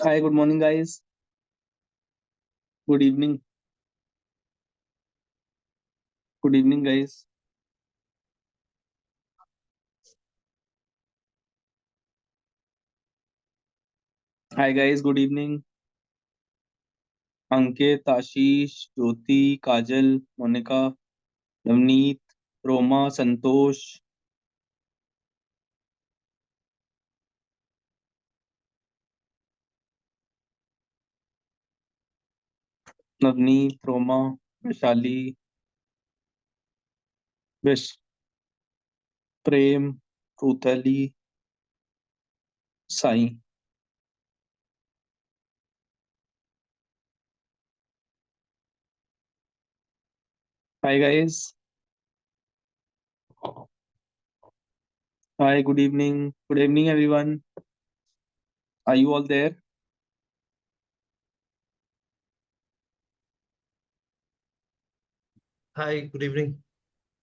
Hi, good morning, guys. Good evening. Good evening, guys. Hi, guys. Good evening. Ankit, Ashish, Jyoti, Kajal, Monica, Navneet, Roma, Santosh, Navneet, Roma, Vishali, Vish, Prem, Rutali, Sai. Hi, guys. Hi, good evening. Good evening, everyone. Are you all there? Hi, good evening.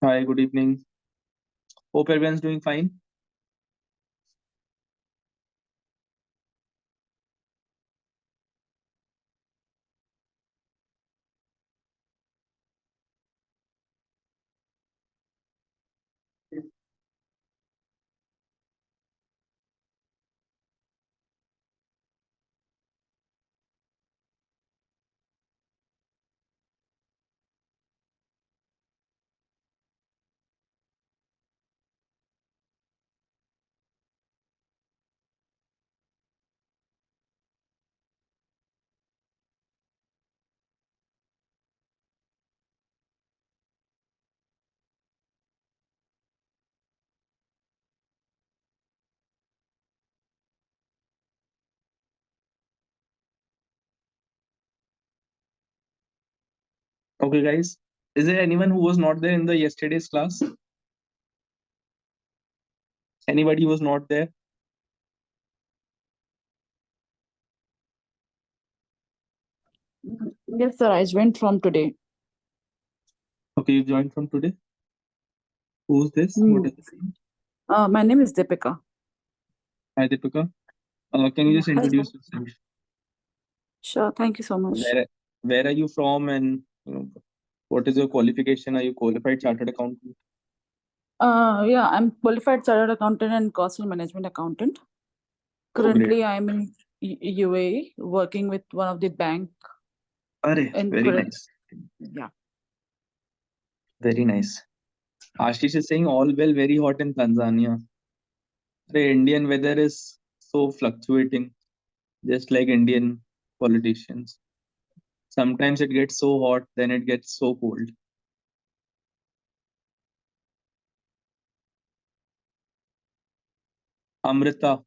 Hi, good evening. Hope everyone's doing fine. Okay, guys. Is there anyone who was not there in the yesterday's class? Anybody who was not there? Yes, sir. I joined from today. Okay, you joined from today. Who's this? What is Mm. the name? My name is Deepika. Hi, Deepika. Can you Yeah. just Hi, sir. introduce yourself? Sure. Thank you so much. Where are you from, and what is your qualification? Are you qualified chartered accountant? Yeah, I'm qualified chartered accountant and cost and management accountant. Oh, great. Currently, I'm in UAE working with one of the bank. Arey, very nice. Yeah. Very nice. Ashish is saying all well, very hot in Tanzania. The Indian weather is so fluctuating, just like Indian politicians. Sometimes it gets so hot, then it gets so cold. Amrita.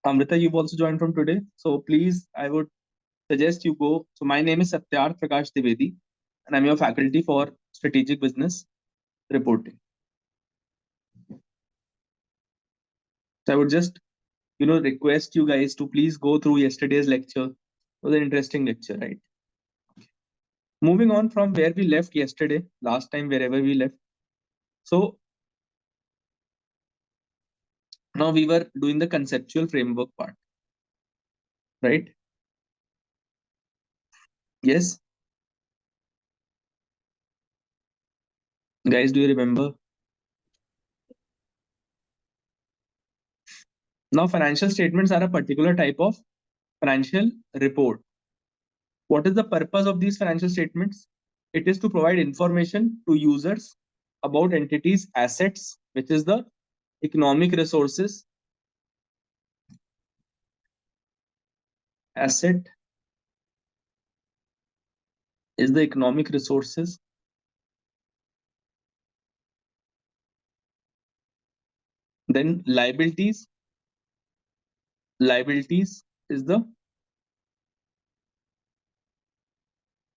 Amrita, you've also joined from today. So please, I would suggest you go. So my name is Satyarth Prakash Dwivedi, and I'm your faculty for strategic business reporting. So I would just, request you guys to please go through yesterday's lecture. It was an interesting lecture, right? Moving on from where we left yesterday, last time, wherever we left. So now we were doing the conceptual framework part, right? Yes, guys, do you remember? Now, financial statements are a particular type of financial report. What is the purpose of these financial statements? It is to provide information to users about entities' assets, which is the economic resources. Asset is the economic resources. Then liabilities. Liabilities is the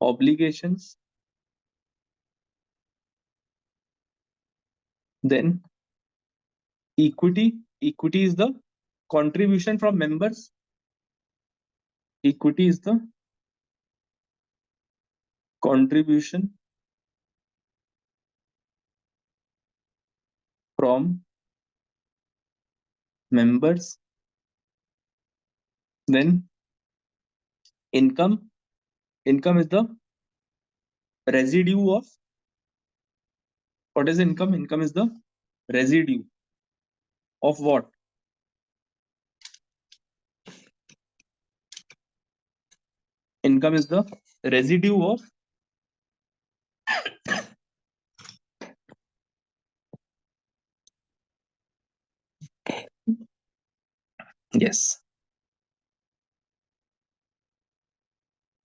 obligations. Then equity. Equity is the contribution from members. Equity is the contribution from members. Then income is the residue of, what is income? Income is the residue of what? Income is the residue of yes,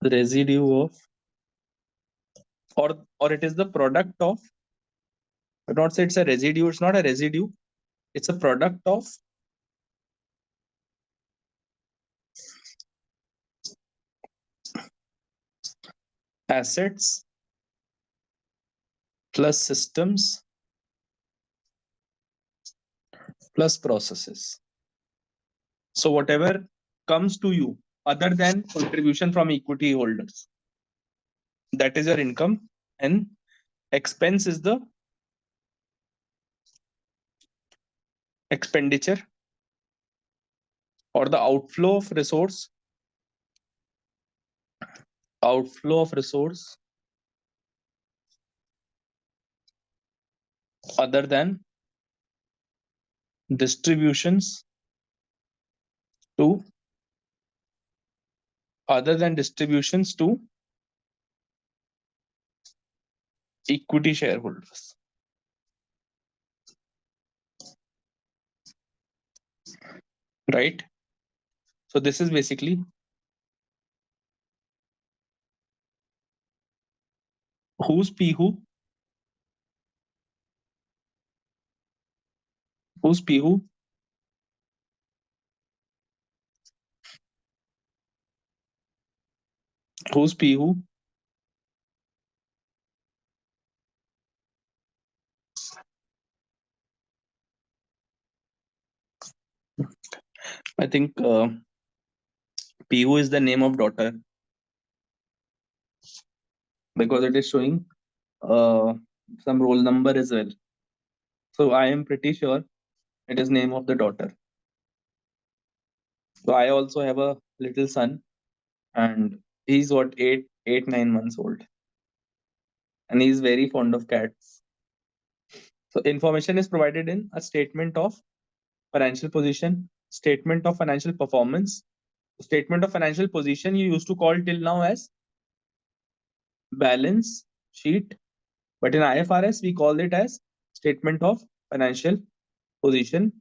residue of, or it is the product of, but not say it's a residue, it's not a residue, it's a product of assets plus systems plus processes. So whatever comes to you other than contribution from equity holders, that is your income, and expense is the expenditure or the outflow of resource other than distributions to equity shareholders, right? So this is basically who's P who, who's P who, who's P who. I think P who is the name of daughter because it is showing some roll number as well. So I am pretty sure it is name of the daughter. So I also have a little son, and he's what 9 months old, and he's very fond of cats. So information is provided in a statement of financial position, statement of financial performance. Statement of financial position you used to call till now as balance sheet, but in IFRS we call it as statement of financial position.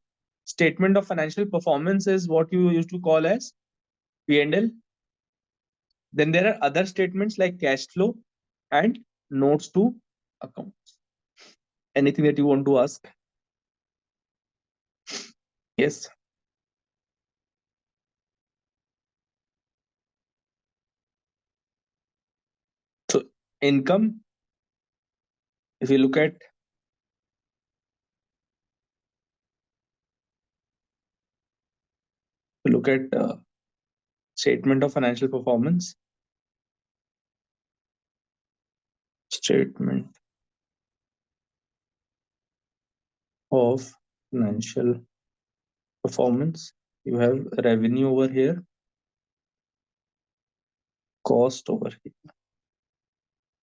Statement of financial performance is what you used to call as P&L. Then there are other statements like cash flow and notes to accounts. Anything that you want to ask? Yes. So income, if you look at statement of financial performance, statement of financial performance, you have revenue over here, cost over here,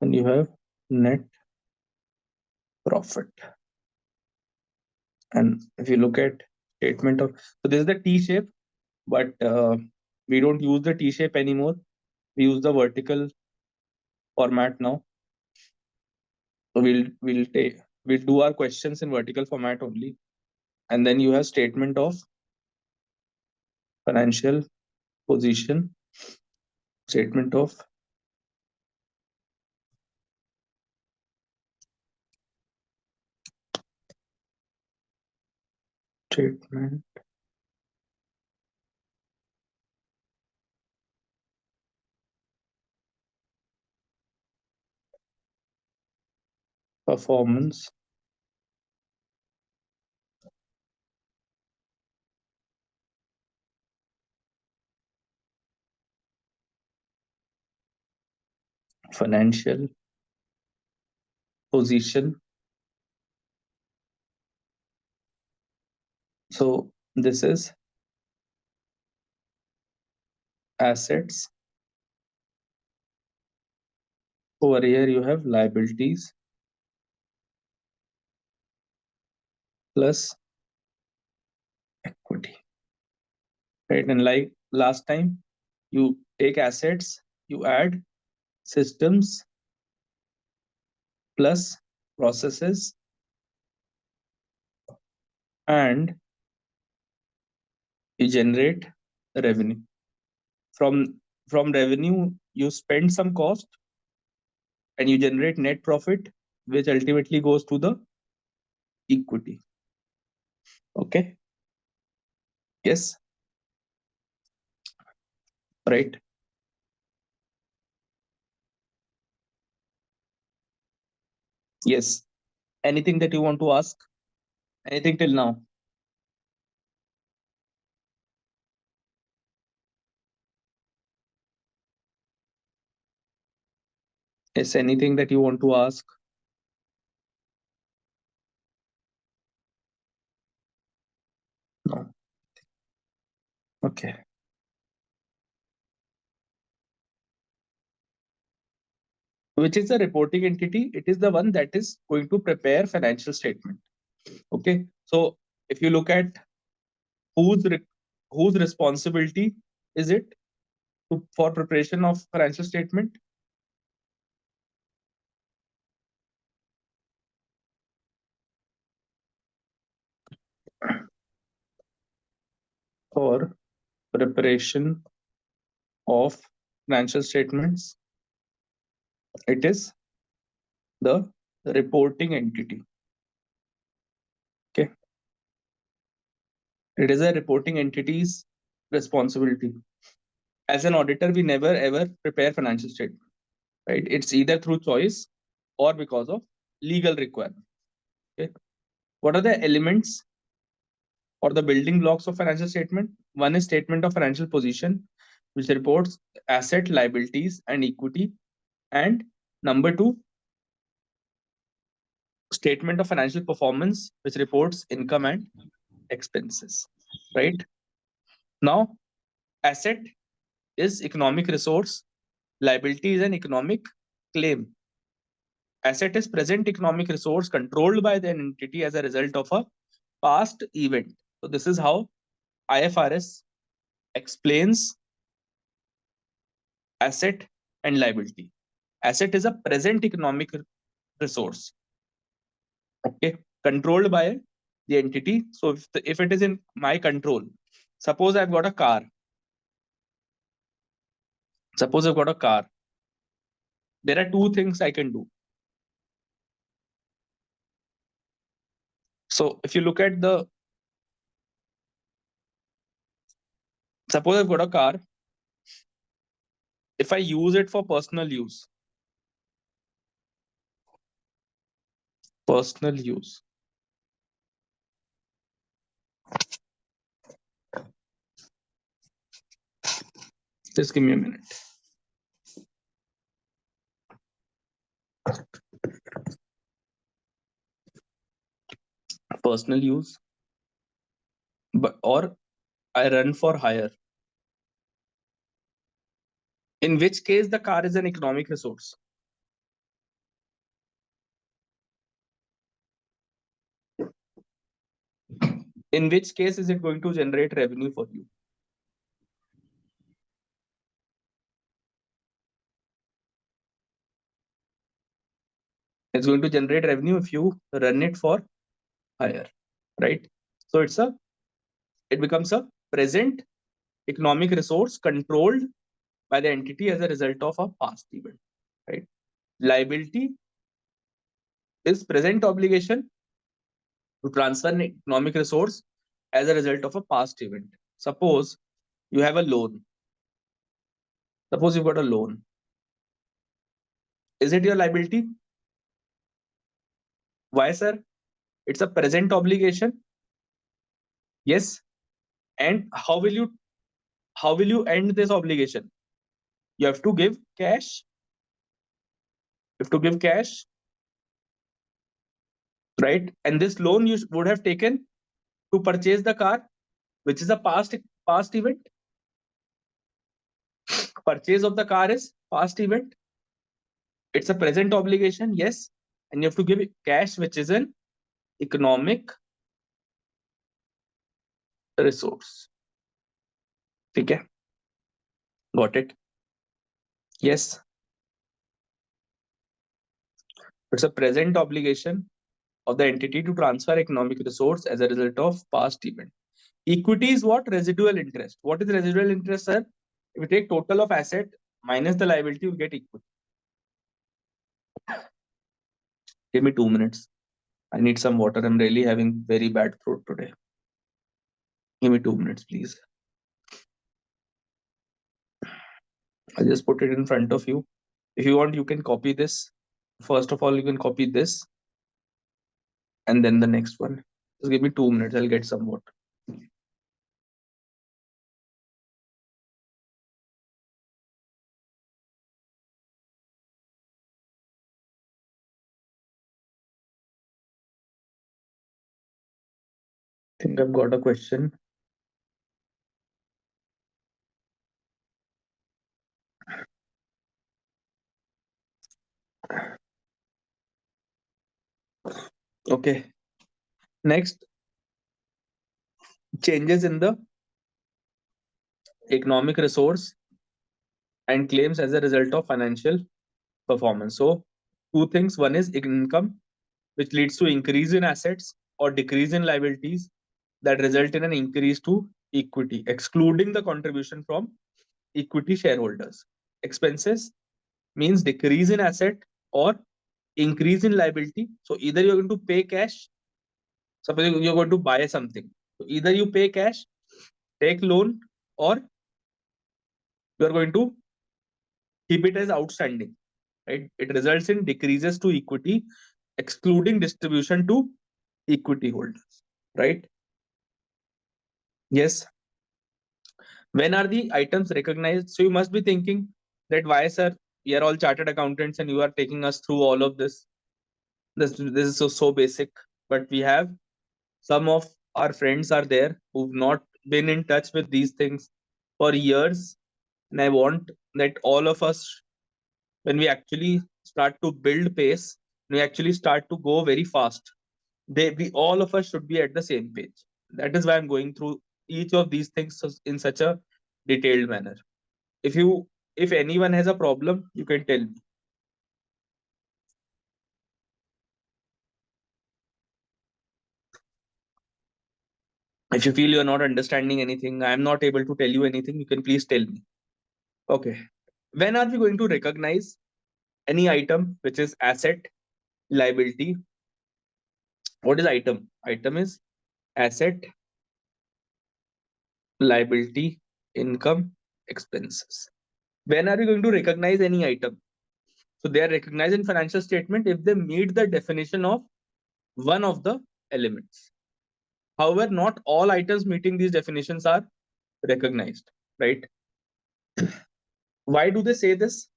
and you have net profit. And if you look at statement of, so this is the T shape, but we don't use the T shape anymore. We use the vertical format now. So we'll do our questions in vertical format only. And then you have statement of financial position, statement of statement performance, financial position. So this is assets. Over here you have liabilities plus equity, right? And like last time, you take assets, you add systems plus processes, and you generate revenue. From revenue, you spend some cost and you generate net profit, which ultimately goes to the equity. Okay. Yes. Right. Yes. Anything that you want to ask? Anything till now? Yes. Anything that you want to ask? No. Okay. Which is the reporting entity? It is the one that is going to prepare financial statement. Okay. So if you look at whose responsibility is it for preparation of financial statement? For preparation of financial statements, it is the reporting entity. Okay. It is a reporting entity's responsibility. As an auditor, we never ever prepare financial statement, right? It's either through choice or because of legal requirement. Okay. What are the elements or the building blocks of financial statement? One is statement of financial position, which reports asset, liabilities, and equity. And number two, statement of financial performance, which reports income and expenses. Right? Now, asset is economic resource, liability is an economic claim. Asset is present economic resource controlled by the entity as a result of a past event. So this is how IFRS explains asset and liability. Asset is a present economic resource, okay, controlled by the entity. So if it is in my control, suppose I've got a car. Suppose I've got a car. There are two things I can do. So if you look at suppose I've got a car. If I use it for personal use, just give me a minute. Personal use, or I run for hire. In which case the car is an economic resource. In which case is it going to generate revenue for you? It's going to generate revenue if you run it for hire, right? So it becomes a present economic resource controlled by the entity as a result of a past event, right? Liability is present obligation to transfer an economic resource as a result of a past event. Suppose you have a loan. Suppose you've got a loan. Is it your liability? Why, sir? It's a present obligation. Yes. And how will you end this obligation? You have to give cash. You have to give cash, right? And this loan you would have taken to purchase the car, which is a past event. Purchase of the car is past event. It's a present obligation, yes, and you have to give cash, which is an economic resource. Okay, got it? Yes, it's a present obligation of the entity to transfer economic resource as a result of past event. Equity is what? Residual interest. What is residual interest, sir? If you take total of asset minus the liability, you get equity. Give me 2 minutes. I need some water. I'm really having very bad throat today. Give me 2 minutes, please. I'll just put it in front of you. If you want, you can copy this. First of all, you can copy this and then the next one. Just give me 2 minutes. I'll get some water. I think I've got a question. Okay. Next, changes in the economic resource and claims as a result of financial performance. So, two things. One is income, which leads to increase in assets or decrease in liabilities that result in an increase to equity, excluding the contribution from equity shareholders. Expenses means decrease in asset or increase in liability. So either you're going to pay cash, suppose you're going to buy something. So either you pay cash, take loan, or you're going to keep it as outstanding. Right? It results in decreases to equity, excluding distribution to equity holders. Right? Yes. When are the items recognized? So you must be thinking that why, sir, we are all chartered accountants and you are taking us through all of this. This is so basic, but we have some of our friends are there who've not been in touch with these things for years. And I want that all of us, when we actually start to build pace, we actually start to go very fast. We all of us should be at the same page. That is why I'm going through each of these things in such a detailed manner. If anyone has a problem, you can tell me. If you feel you're not understanding anything, I'm not able to tell you anything, you can please tell me. Okay. When are we going to recognize any item which is asset, liability? What is item? Item is asset, liability, income, expenses. When are we going to recognize any item? So they are recognized in financial statement if they meet the definition of one of the elements. However, not all items meeting these definitions are recognized, right? Why do they say this?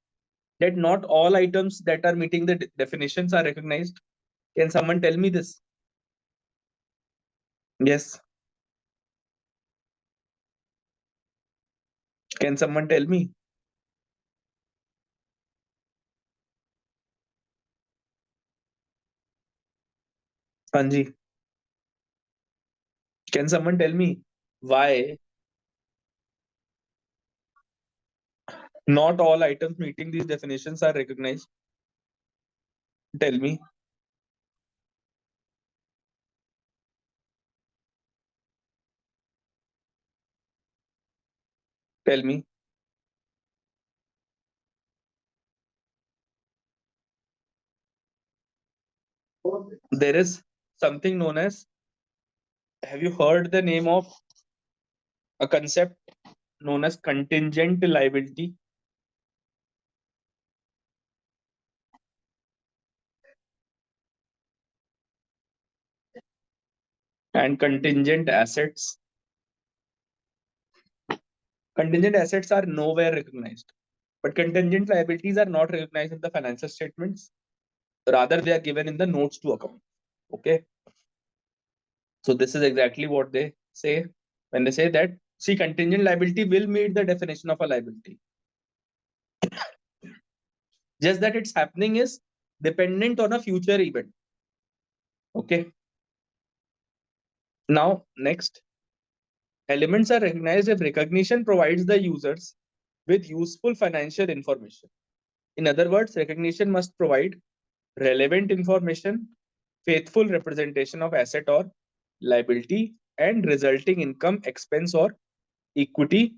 That not all items that are meeting the definitions are recognized. Can someone tell me this? Yes. Can someone tell me? Anji. Can someone tell me why not all items meeting these definitions are recognized? Tell me. Tell me. There is something known as, have you heard the name of a concept known as contingent liability? And contingent assets. Contingent assets are nowhere recognized, but contingent liabilities are not recognized in the financial statements. Rather, they are given in the notes to account. Okay. So this is exactly what they say when they say that, see, contingent liability will meet the definition of a liability. just that it's happening is dependent on a future event. Okay. Now, next, elements are recognized if recognition provides the users with useful financial information. In other words, recognition must provide relevant information, faithful representation of asset or liability, and resulting income, expense, or equity.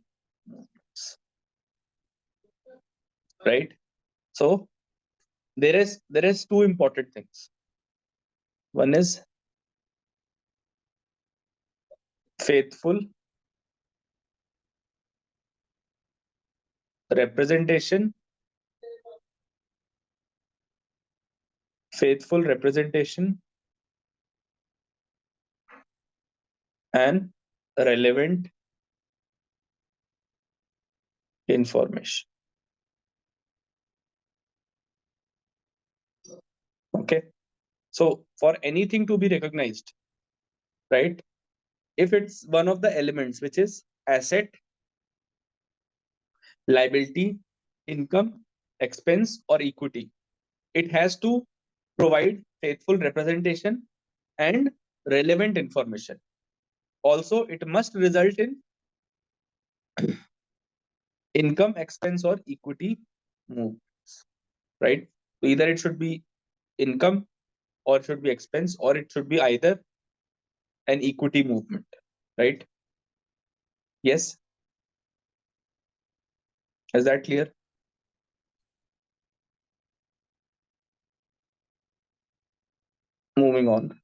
Right. So there is two important things. One is faithful representation, faithful representation, and relevant information. Okay. So for anything to be recognized, right, if it's one of the elements which is asset, liability, income, expense, or equity, it has to provide faithful representation and relevant information. Also, it must result in income, expense, or equity movements, right? So either it should be income, or it should be expense, or it should be either an equity movement, right? Yes. Is that clear? Moving on.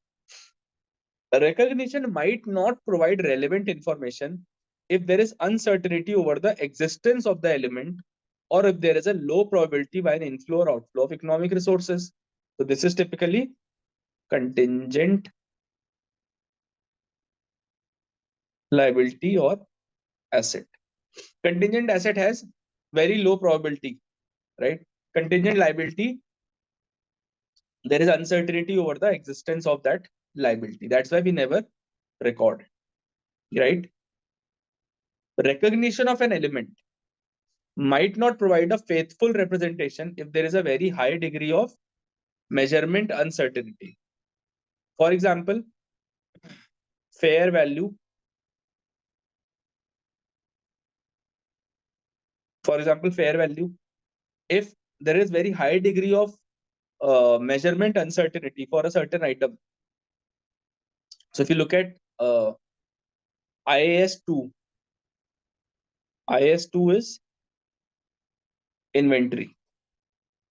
Recognition might not provide relevant information if there is uncertainty over the existence of the element, or if there is a low probability by an inflow or outflow of economic resources. So this is typically contingent liability or asset. Contingent asset has very low probability, right? Contingent liability, there is uncertainty over the existence of that liability. That's why we never record, right? Recognition of an element might not provide a faithful representation if there is a very high degree of measurement uncertainty. For example, fair value. For example, fair value. If there is very high degree of measurement uncertainty for a certain item. So if you look at IAS 2, IAS 2 is inventory.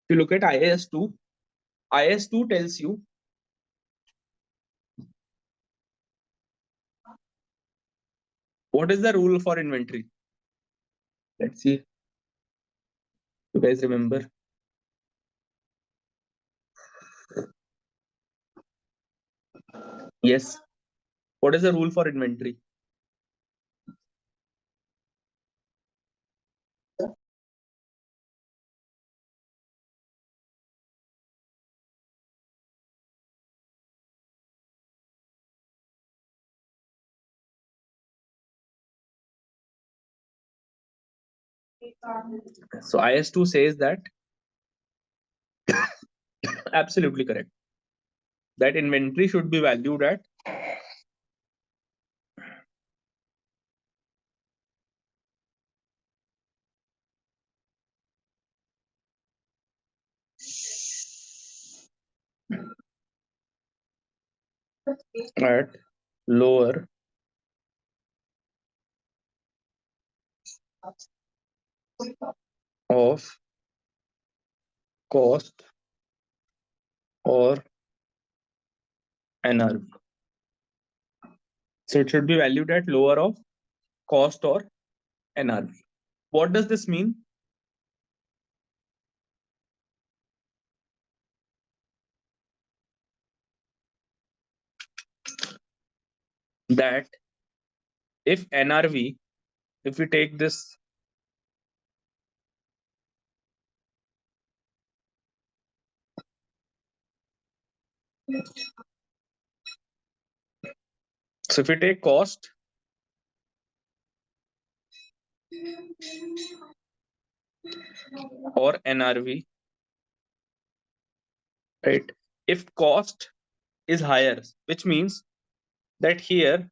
If you look at IAS 2, IAS 2 tells you what is the rule for inventory. Let's see. You guys remember? Yes. What is the rule for inventory? So IS2 says that absolutely correct. That inventory should be valued at lower of cost or NRV. So it should be valued at lower of cost or NRV. What does this mean? That if NRV, if we take this so if we take cost or NRV, right? If cost is higher, which means that here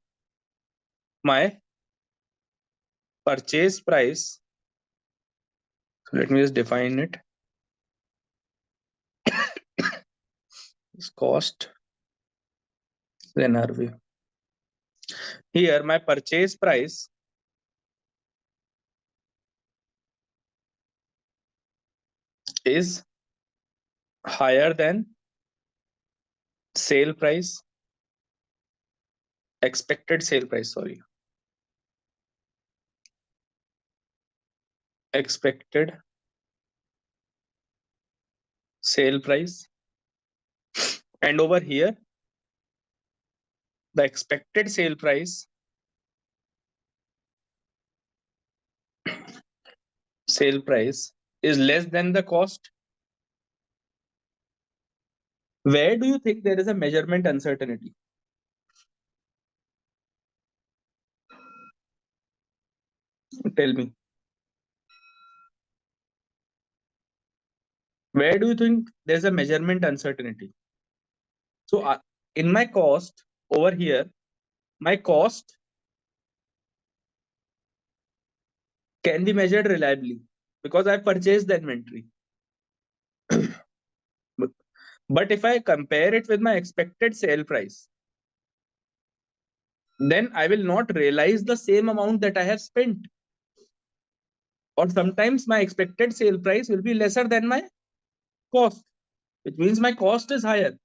my purchase price, so let me just define it, is cost NRV. Here my purchase price is higher than sale price, expected sale price, sorry, expected sale price. And over here, the expected sale price is less than the cost. Where do you think there is a measurement uncertainty? Tell me. Where do you think there's a measurement uncertainty? So in my cost over here, my cost can be measured reliably because I purchased the inventory. But if I compare it with my expected sale price, then I will not realize the same amount that I have spent. Or sometimes my expected sale price will be lesser than my cost, which means my cost is higher.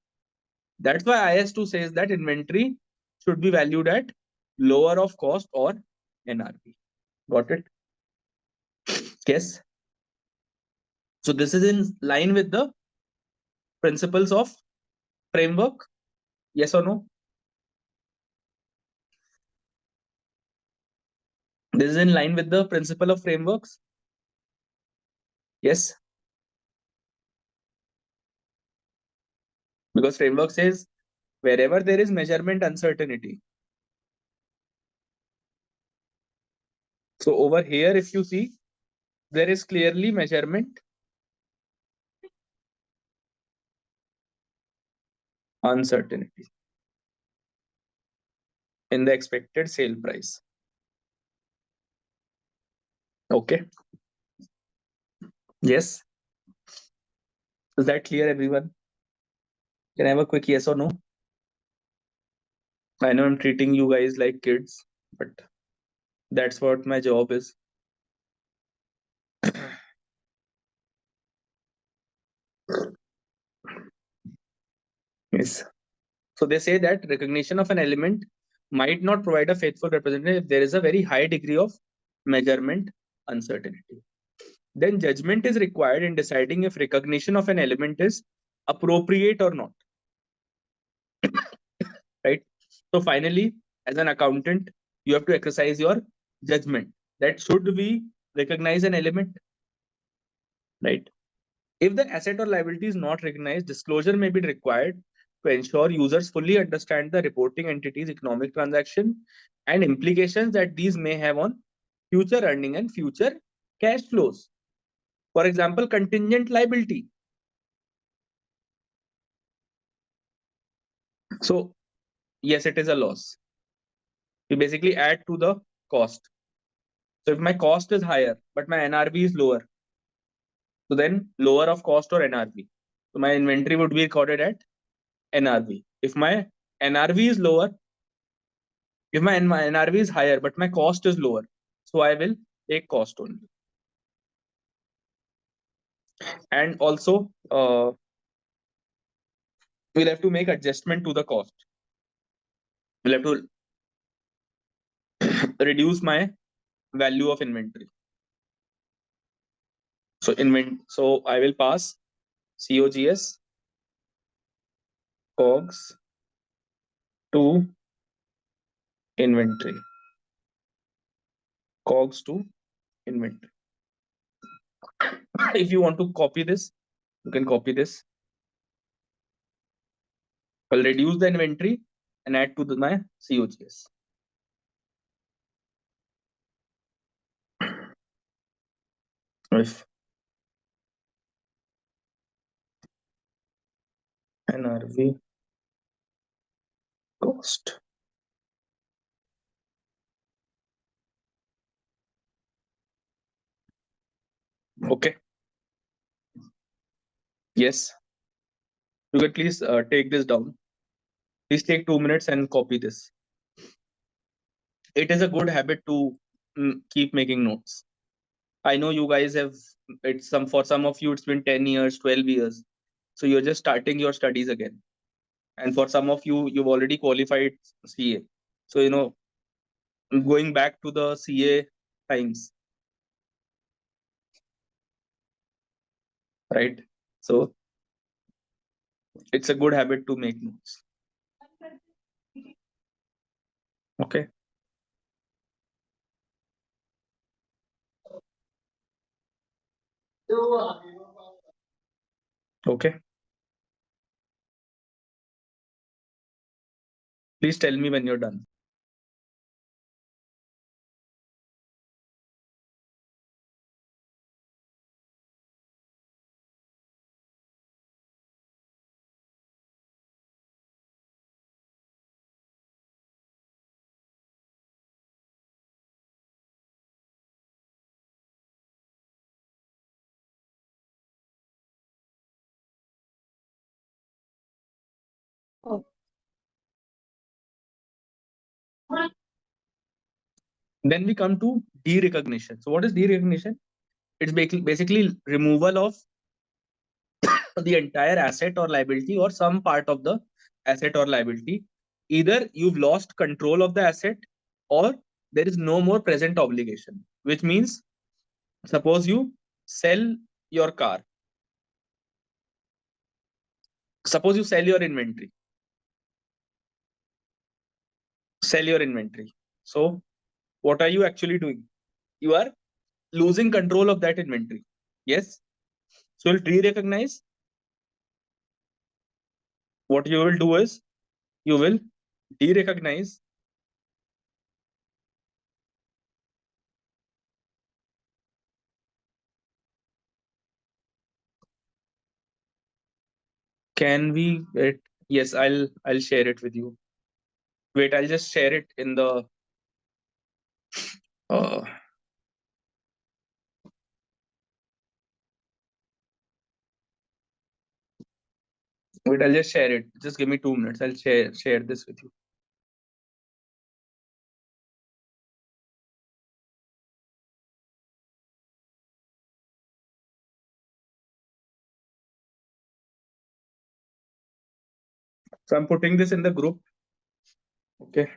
That's why IS2 says that inventory should be valued at lower of cost or NRV. Got it? Yes. So this is in line with the principles of framework. Yes or no? This is in line with the principle of frameworks. Yes. Because framework says wherever there is measurement uncertainty. So over here, if you see, there is clearly measurement uncertainty in the expected sale price. Okay. Yes. Is that clear, everyone? Can I have a quick yes or no? I know I'm treating you guys like kids, but that's what my job is. Yes. So they say that recognition of an element might not provide a faithful representative if there is a very high degree of measurement uncertainty. Then judgment is required in deciding if recognition of an element is appropriate or not. Right? So finally, as an accountant, you have to exercise your judgment that should we recognize an element, right? If the asset or liability is not recognized, disclosure may be required to ensure users fully understand the reporting entity's economic transaction and implications that these may have on future earning and future cash flows. For example, contingent liability. So yes, it is a loss. We basically add to the cost. So if my cost is higher, but my NRV is lower, so then lower of cost or NRV. So my inventory would be recorded at NRV. If my NRV is lower, if my NRV is higher, but my cost is lower, so I will take cost only. And also, we'll have to make adjustment to the cost. We'll have to reduce my value of inventory. So I will pass COGS, COGS to inventory. COGS to inventory. If you want to copy this, you can copy this. I'll reduce the inventory and add to my COGS. If NRV cost. Okay. Yes. You can please take this down. Please take 2 minutes and copy this. It is a good habit to keep making notes. I know you guys have, it's some, for some of you it's been 10 years, 12 years. So you're just starting your studies again. And for some of you, you've already qualified CA. So, going back to the CA times, right? So it's a good habit to make notes. Okay. Okay. Please tell me when you're done. Oh, Then we come to derecognition. So what is derecognition? It's basically removal of the entire asset or liability or some part of the asset or liability. Either you've lost control of the asset or there is no more present obligation, which means suppose you sell your car, suppose you sell your inventory, sell your inventory. So what are you actually doing? You are losing control of that inventory. Yes. So you'll re-recognize. What you will do is you will de-recognize can we wait? Yes, I'll share it with you. Wait, I'll just share it in the uh, wait, I'll just share it. Just give me 2 minutes. I'll share this with you. So I'm putting this in the group. Okay.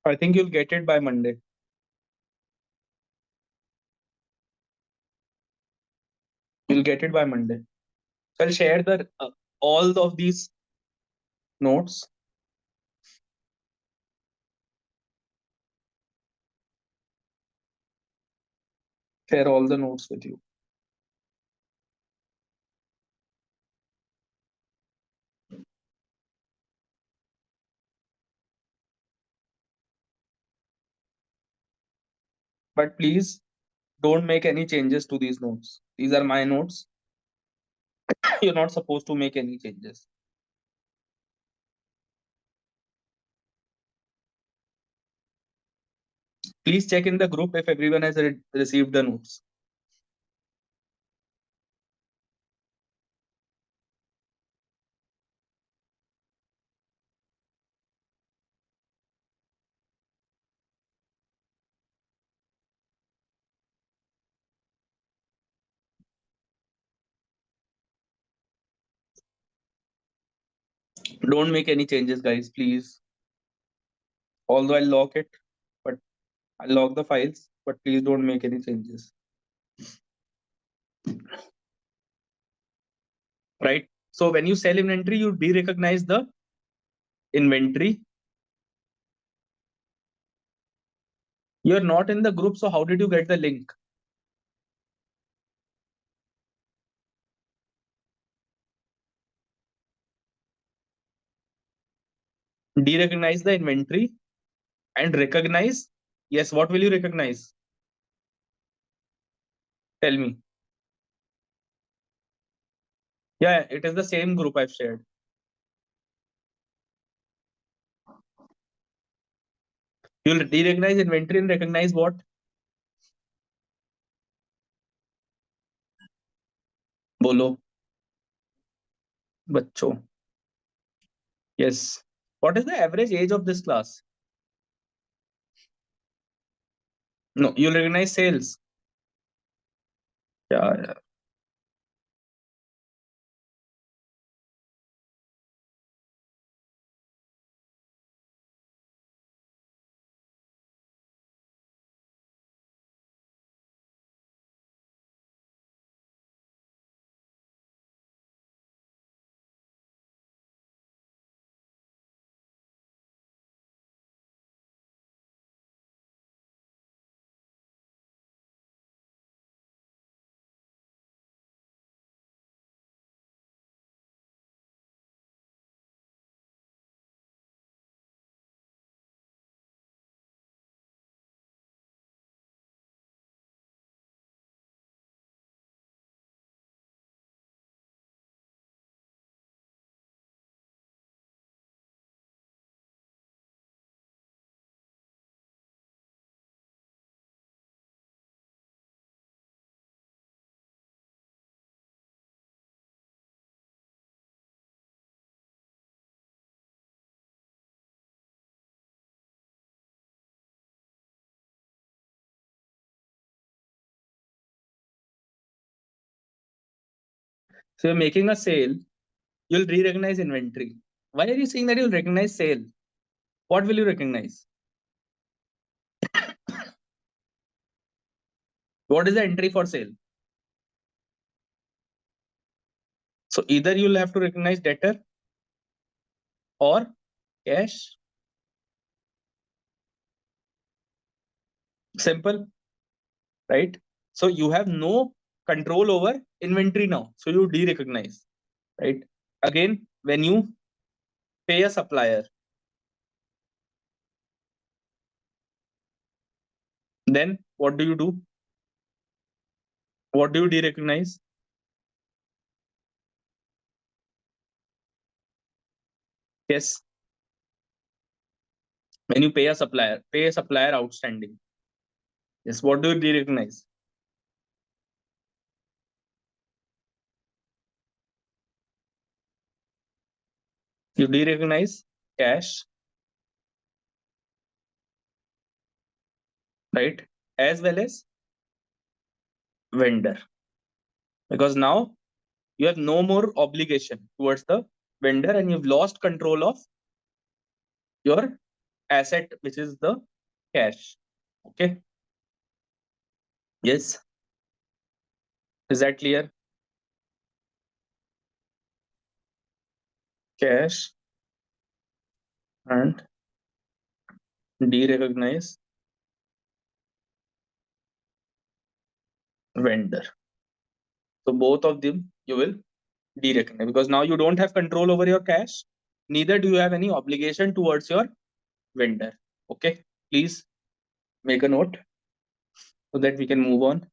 I think you'll get it by Monday. You'll get it by Monday. So I'll share the all of these notes. Share all the notes with you. But please don't make any changes to these notes. These are my notes. You're not supposed to make any changes. Please check in the group if everyone has received the notes. Don't make any changes, guys, please. Although I'll lock it, but I'll lock the files, but please don't make any changes. Right? So when you sell inventory, you de-recognize the inventory. You're not in the group, so how did you get the link? De-recognize the inventory and recognize. Yes, what will you recognize? Tell me. Yeah, it is the same group I've shared. You'll de-recognize inventory and recognize what? Bolo. Bachcho. Yes. What is the average age of this class? No, you'll recognize sales. Yeah. So you're making a sale, you'll re-recognize inventory. Why are you saying that you'll recognize sale? What will you recognize? What is the entry for sale? So either you'll have to recognize debtor or cash. Simple, right? So you have no control over inventory now. So you de-recognize, right? Again, when you pay a supplier, then what do you do? What do you de-recognize? Yes. When you pay a supplier outstanding. Yes. What do you de-recognize? You de-recognize cash, right? As well as vendor. Because now you have no more obligation towards the vendor and you've lost control of your asset, which is the cash. Okay. Yes. Is that clear? Cash and de-recognize vendor. So both of them you will de-recognize because now you don't have control over your cash. Neither do you have any obligation towards your vendor. Okay. Please make a note so that we can move on.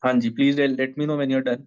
Hanji, please let me know when you're done.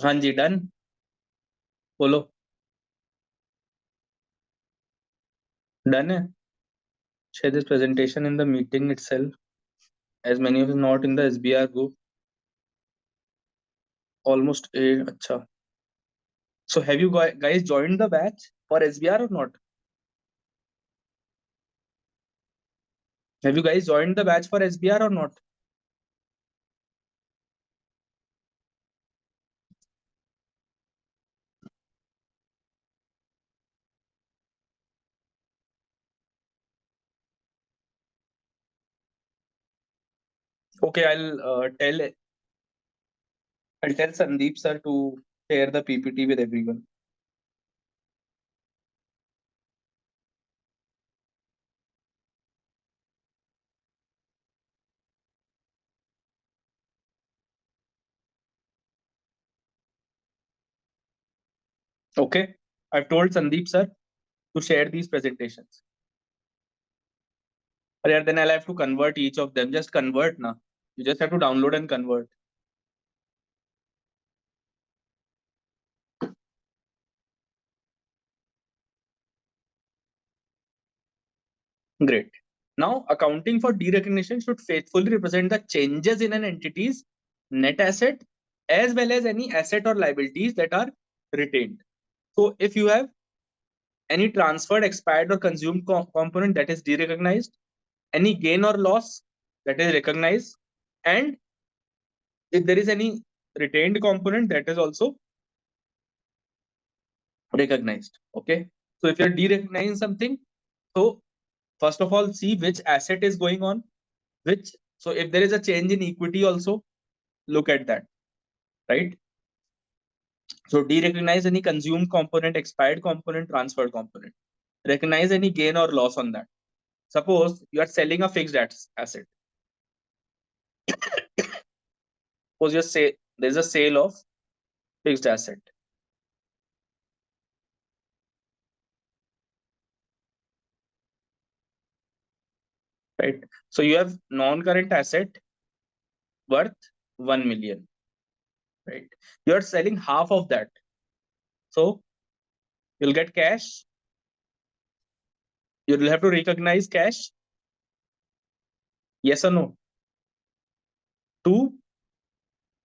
हाँ जी, done, बोलो। Done है। Share this presentation in the meeting itself, as many of us not in the SBR group. Almost a अच्छा. So have you guys joined the batch for SBR or not? Have you guys joined the batch for SBR or not? Okay, I'll tell Sandeep sir to share the PPT with everyone. Okay, I've told Sandeep sir to share these presentations. But then I'll have to convert each of them. Just convert now. You just have to download and convert. Great. Now, accounting for derecognition should faithfully represent the changes in an entity's net asset as well as any asset or liabilities that are retained. So, if you have any transferred, expired, or consumed component that is derecognized, any gain or loss that is recognized, and if there is any retained component that is also recognized. Okay. So, if you're derecognizing something, so first of all, see which asset is going on, which, so if there is a change in equity also, look at that, right? So derecognize any consumed component, expired component, transferred component. Recognize any gain or loss on that. Suppose you are selling a fixed asset. Suppose you say there's a sale of fixed asset. Right. So you have non-current asset worth 1 million. Right. You are selling half of that. So you'll get cash. You'll have to recognize cash. Yes or no? To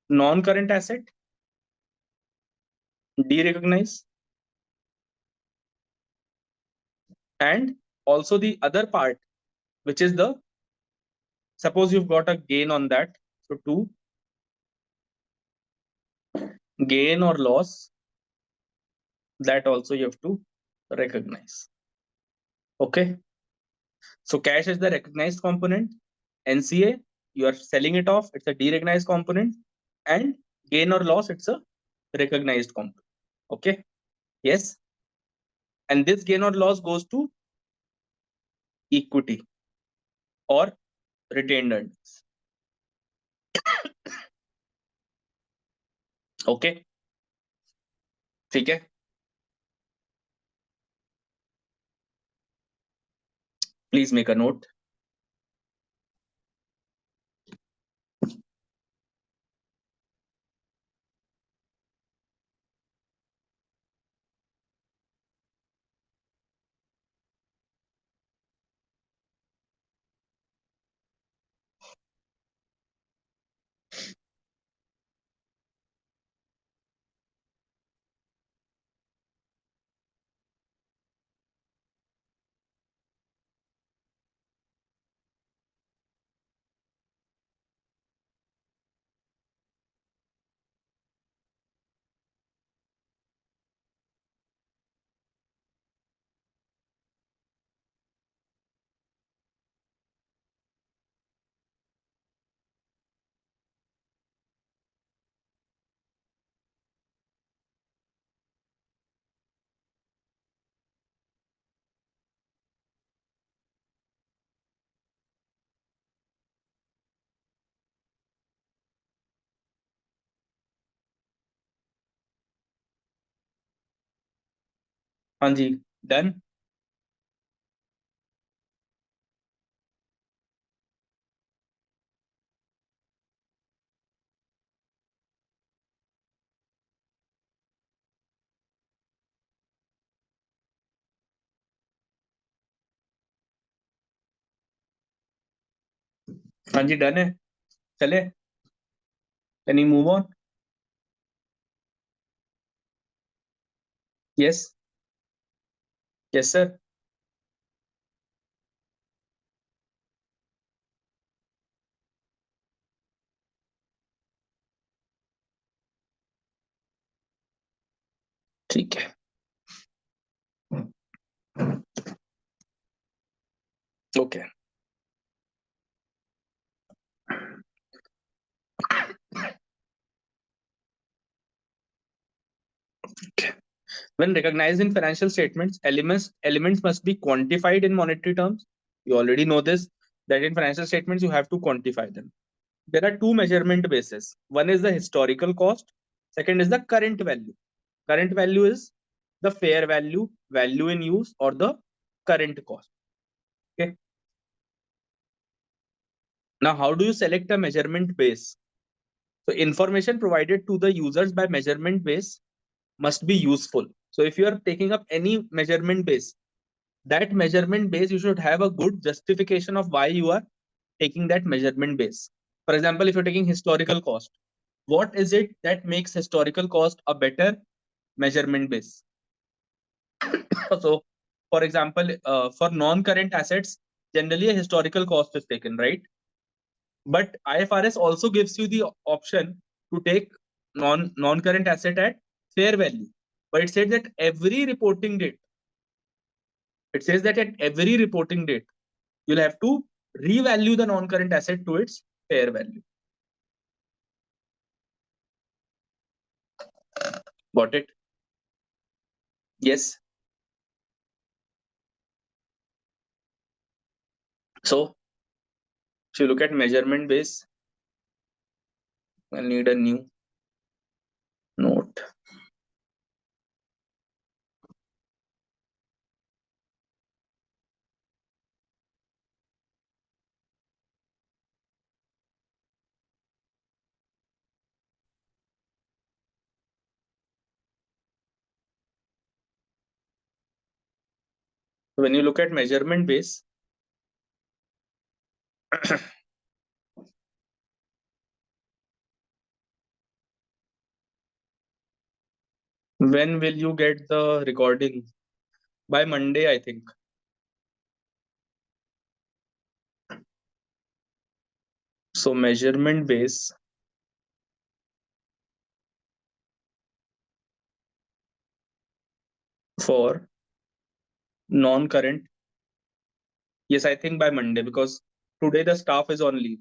non-current asset, derecognize. And also the other part, which is the, suppose you've got a gain on that. So to gain or loss, that also you have to recognize. Okay. So cash is the recognized component. NCA, you are selling it off. It's a derecognized component. And gain or loss, it's a recognized component. Okay. Yes. And this gain or loss goes to equity or retained earnings. Okay. ठीक है. Please make a note. हाँ जी. Done. हाँ जी, done है, चले, can you move on? Yes, yes sir. ठीक है, okay. When recognized in financial statements, elements must be quantified in monetary terms. You already know this, that in financial statements you have to quantify them. There are two measurement bases. One is the historical cost. Second is the current value. Current value is the fair value, value in use, or the current cost. Okay. Now, how do you select a measurement base? So, information provided to the users by measurement base must be useful. So, if you are taking up any measurement base, that measurement base, you should have a good justification of why you are taking that measurement base. For example, if you're taking historical cost, what is it that makes historical cost a better measurement base? So, for example, for non-current assets, generally a historical cost is taken, right? But IFRS also gives you the option to take non-current asset at fair value. But it says that at every reporting date, you'll have to revalue the non-current asset to its fair value. Got it? Yes. So, if you look at measurement base, I'll need a new note. When you look at measurement base, when will you get the recording? By Monday, I think. So, measurement base for non-current. Yes, I think by Monday, because today the staff is on leave.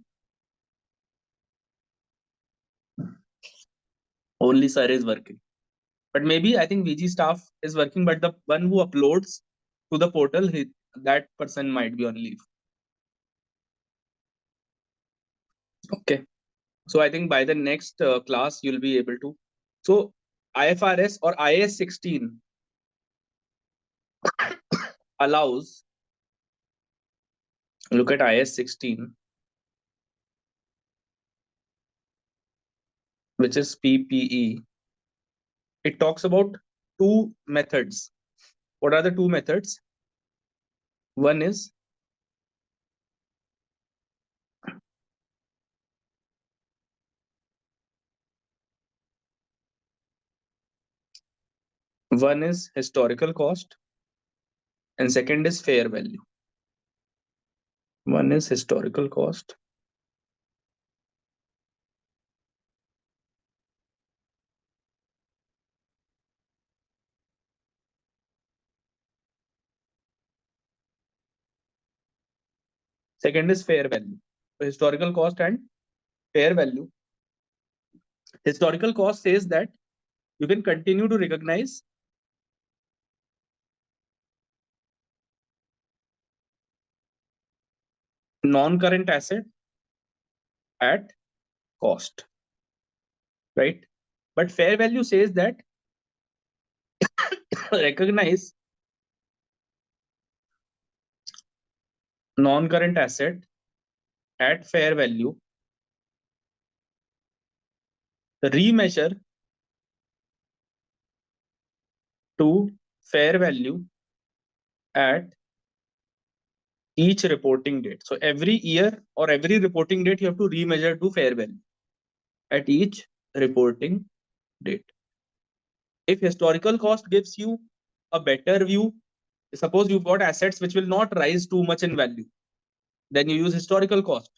Only sir is working. But maybe I think VG staff is working, but the one who uploads to the portal, that person might be on leave. Okay. So I think by the next class, you'll be able to. So IFRS or IAS 16 allows, look at IAS 16, which is PPE. It talks about two methods. What are the two methods? One is historical cost, and second is fair value. One is historical cost. Second is fair value. So historical cost and fair value. Historical cost says that you can continue to recognize non-current asset at cost, right? But fair value says that recognize non-current asset at fair value, remeasure to fair value at each reporting date. So every year or every reporting date, you have to remeasure to fair value at each reporting date. If historical cost gives you a better view, suppose you've got assets which will not rise too much in value, then you use historical cost,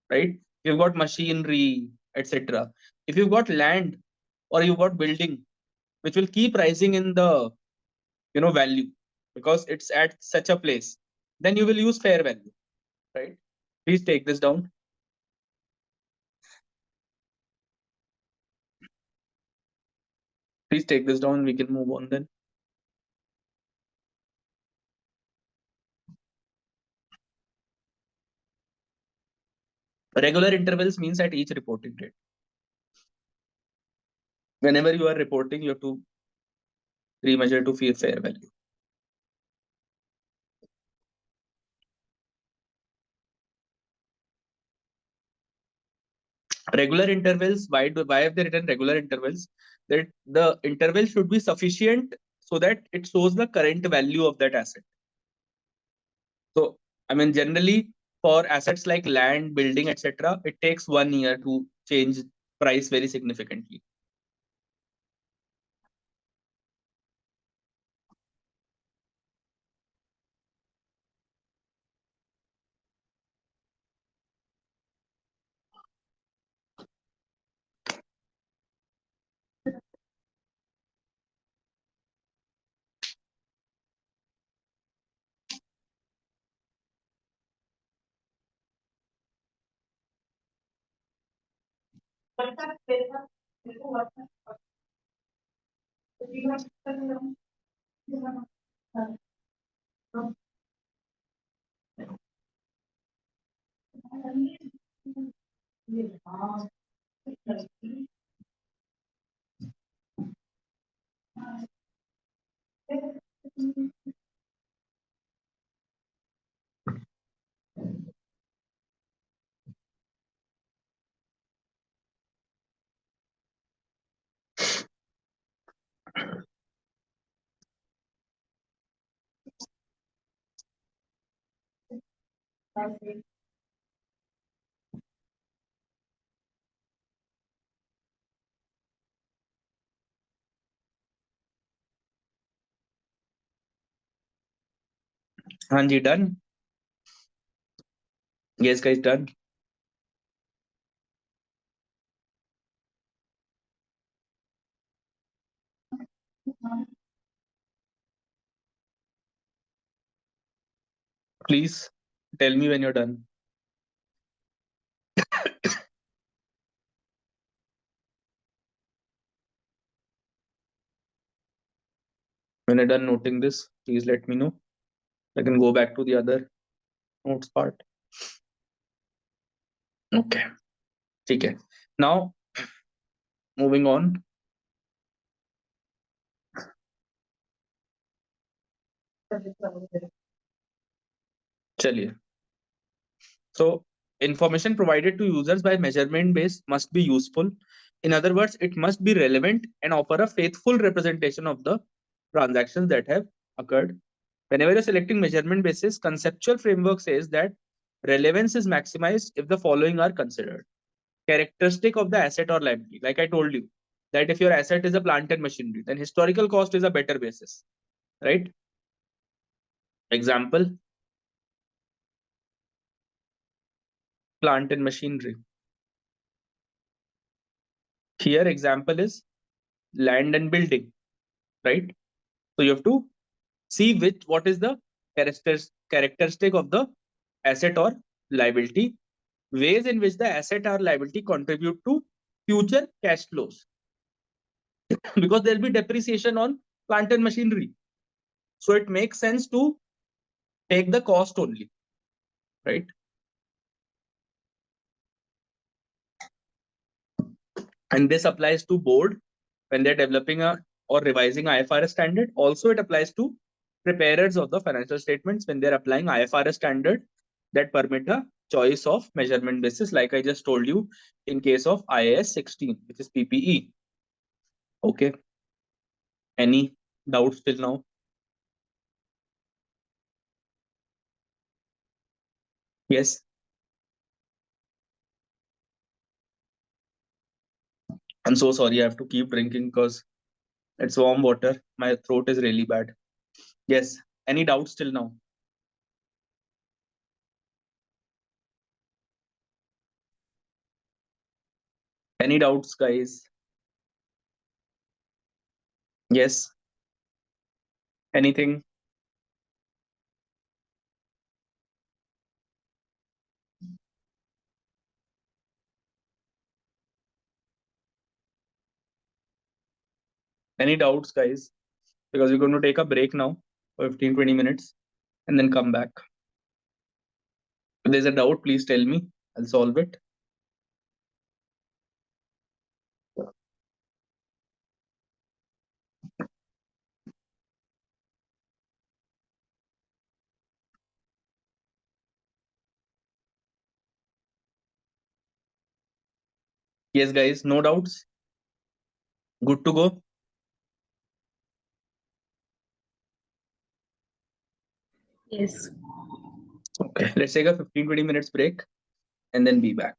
right? You've got machinery, etc. If you've got land or you've got building which will keep rising in the value because it's at such a place, then you will use fair value, right? Please take this down. Please take this down. We can move on then. Regular intervals means at each reporting date. Whenever you are reporting, you have to remeasure to fair value. Regular intervals, why have they written regular intervals? That the interval should be sufficient so that it shows the current value of that asset. So, I mean, generally for assets like land, building, etc., it takes 1 year to change price very significantly. Hanji, done? Yes, guys, done. Please tell me when you're done. When you're done noting this, please let me know. I can go back to the other notes part. Okay. Okay. Now, moving on. Chaliye. So, information provided to users by measurement base must be useful. In other words, it must be relevant and offer a faithful representation of the transactions that have occurred. Whenever you're selecting measurement basis, conceptual framework says that relevance is maximized if the following are considered. Characteristic of the asset or liability. Like I told you, that if your asset is a plant and machinery, then historical cost is a better basis, right? Example, plant and machinery. Here, example is land and building, right? So you have to see what is the characteristic of the asset or liability, ways in which the asset or liability contribute to future cash flows. Because there'll be depreciation on plant and machinery. So it makes sense to take the cost only, right? And this applies to board when they're developing or revising IFRS standard. Also, it applies to preparers of the financial statements when they're applying IFRS standard that permit a choice of measurement basis, like I just told you in case of IAS 16, which is PPE. Okay. Any doubts till now? Yes. I'm so sorry. I have to keep drinking because it's warm water. My throat is really bad. Yes. Any doubts till now? Any doubts, guys? Yes. Anything? Any doubts, guys? Because we're going to take a break now for 15-20 minutes and then come back. If there's a doubt, please tell me. I'll solve it. Yes, guys, no doubts. Good to go. Yes. Okay, let's take a 15-20 minutes break and then be back.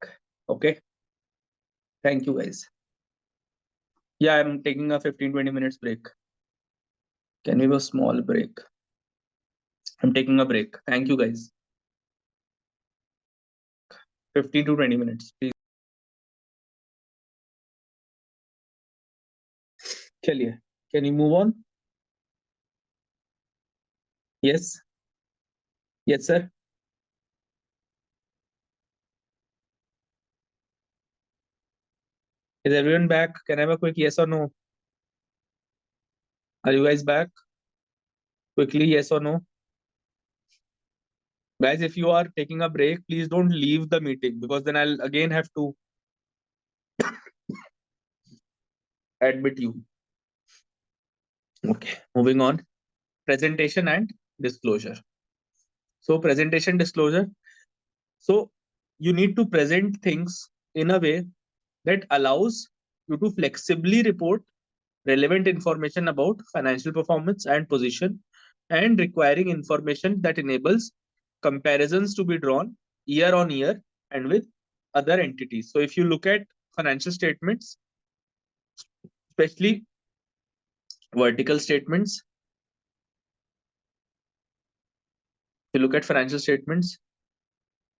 Okay. Thank you, guys. Yeah, I'm taking a 15-20 minutes break. Can we have a small break? I'm taking a break. Thank you, guys. 15 to 20 minutes, please. Chaliye. Can you move on? Yes. Yes, sir. Is everyone back? Can I have a quick yes or no? Are you guys back? Quickly, yes or no? Guys, if you are taking a break, please don't leave the meeting because then I'll again have to admit you. Okay, moving on. Presentation and disclosure. So, presentation disclosure. So, you need to present things in a way that allows you to flexibly report relevant information about financial performance and position, and requiring information that enables comparisons to be drawn year on year and with other entities. So if you look at financial statements, especially vertical statements, if you look at financial statements,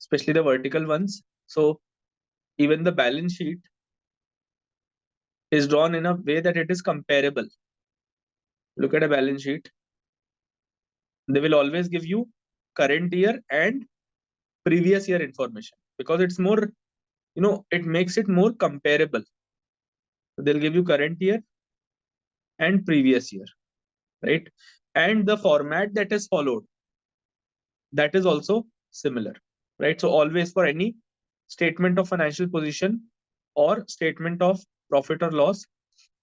especially the vertical ones, so even the balance sheet is drawn in a way that it is comparable. Look at a balance sheet, they will always give you current year and previous year information because it's more, it makes it more comparable. So they'll give you current year and previous year, right? And the format that is followed, that is also similar, right? So always for any statement of financial position or statement of profit or loss,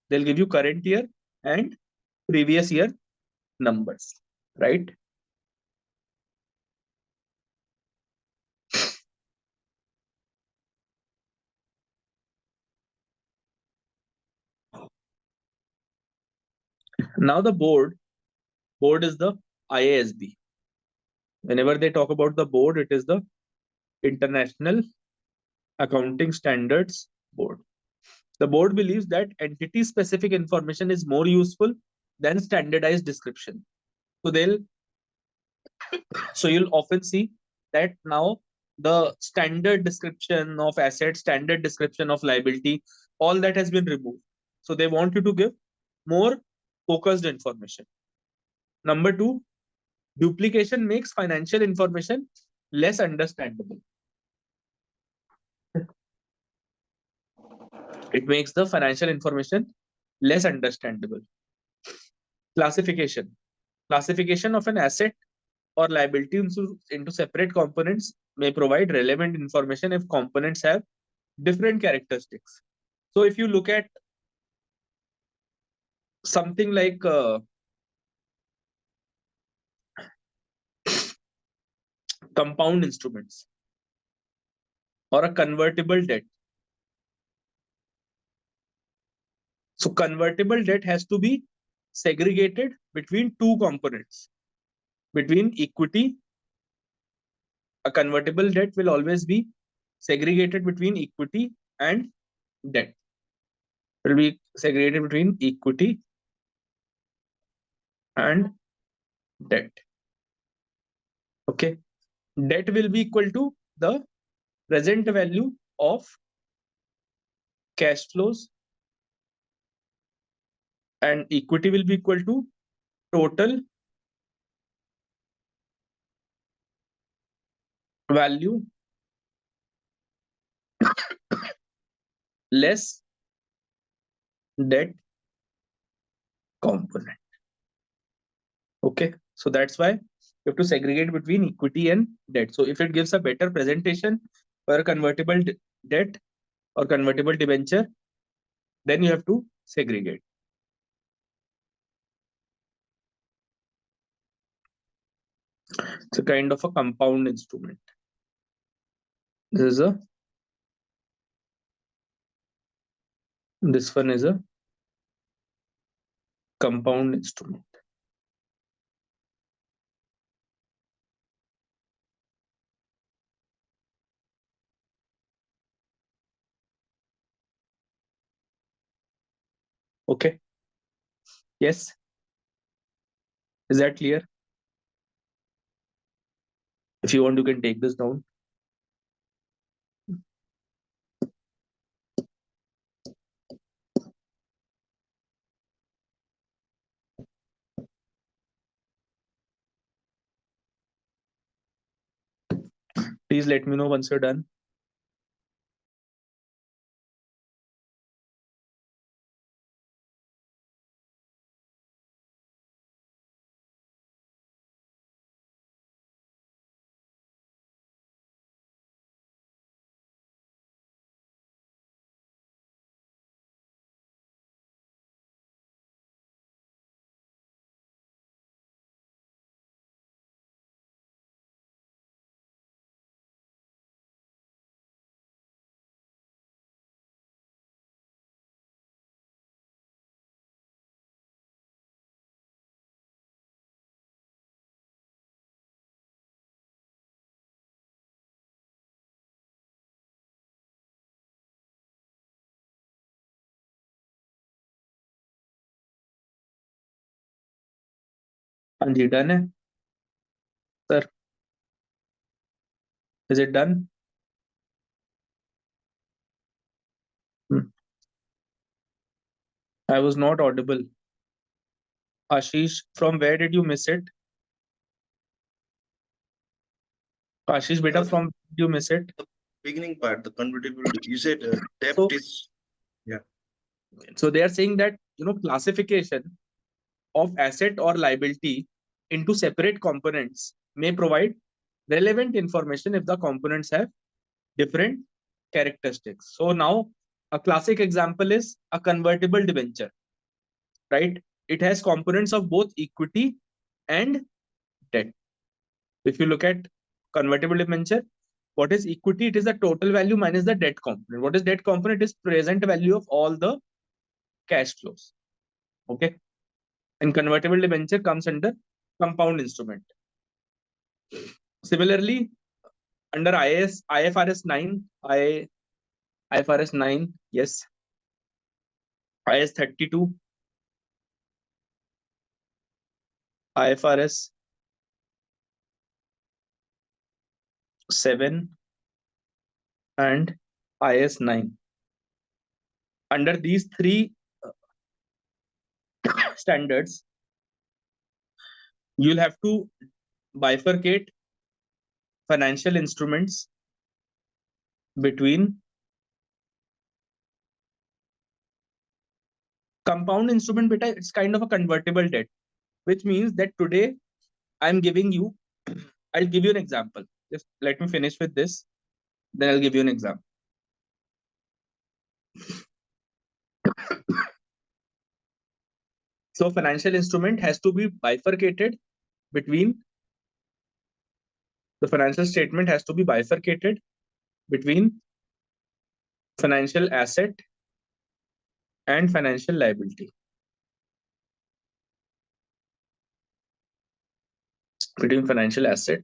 they'll give you current year and previous year numbers, right? Now the board is the IASB. Whenever they talk about the board, it is the International Accounting Standards Board. The board believes that entity-specific information is more useful than standardized description. So you'll often see that now the standard description of asset, standard description of liability, all that has been removed. So they want you to give more focused information. Number two, duplication makes financial information less understandable. It makes the financial information less understandable. Classification. Classification of an asset or liability into separate components may provide relevant information if components have different characteristics. So if you look at something like compound instruments or a convertible debt. So convertible debt has to be segregated between two components, between equity a convertible debt will always be segregated between equity and debt. It will be segregated between equity and debt. Okay. Debt will be equal to the present value of cash flows, and equity will be equal to total value less debt component. Okay, so that's why you have to segregate between equity and debt. So if it gives a better presentation for a convertible debt or convertible debenture, then you have to segregate. It's a kind of a compound instrument. This one is a compound instrument. Okay. Yes. Is that clear? If you want, you can take this down. Please let me know once you're done. Anji, done hai? Sir, is it done? I was not audible. Ashish, from where did you miss it? Ashish, beta, from where did you miss it? The beginning part, the convertible, you said debt So- is, yeah. So they are saying that, classification of asset or liability into separate components may provide relevant information if the components have different characteristics. So now a classic example is a convertible debenture, right? It has components of both equity and debt. If you look at convertible debenture, what is equity? It is the total value minus the debt component. What is debt component? It is present value of all the cash flows. Okay. And convertible debenture comes under compound instrument. Similarly, under IFRS 9, IFRS 9, yes, IS 32, IFRS 7, and IS 9. Under these three standards, you'll have to bifurcate financial instruments between compound instrument. Beta, it's kind of a convertible debt, which means that today I'm giving you, I'll give you an example. Just let me finish with this, then I'll give you an example. So financial instrument has to be bifurcated between, the financial statement has to be bifurcated between financial asset and financial liability. Between financial asset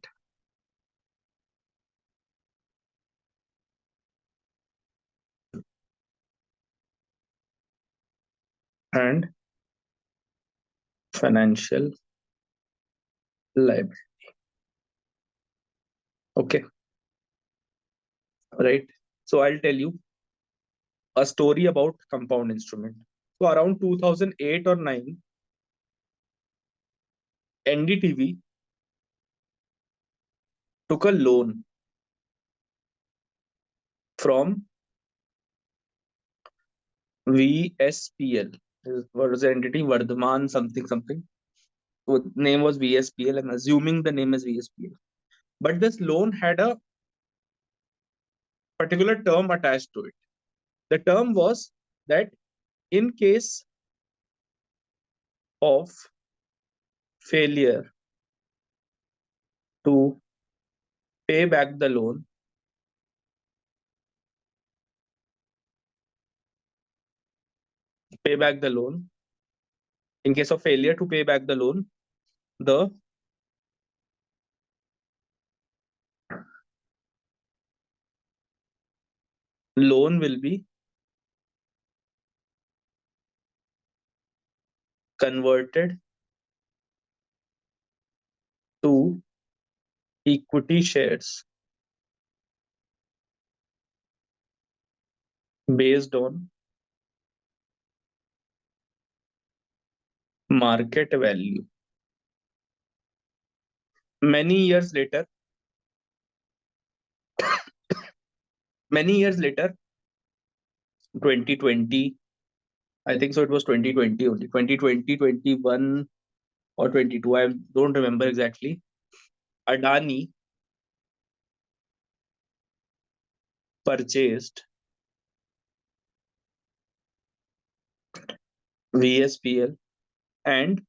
and financial liability. Okay, right. So I'll tell you a story about compound instrument. So around 2008 or 9, NDTV took a loan from VSPL. What was the entity? Vardhaman something something. So name was VSPL. I'm assuming the name is VSPL. But this loan had a particular term attached to it. The term was that in case of failure to pay back the loan, in case of failure to pay back the loan, the loan will be converted to equity shares based on market value. Many years later, 2020, I think so it was 2020 only, 2020, 21 or 22, I don't remember exactly. Adani purchased VSPL, and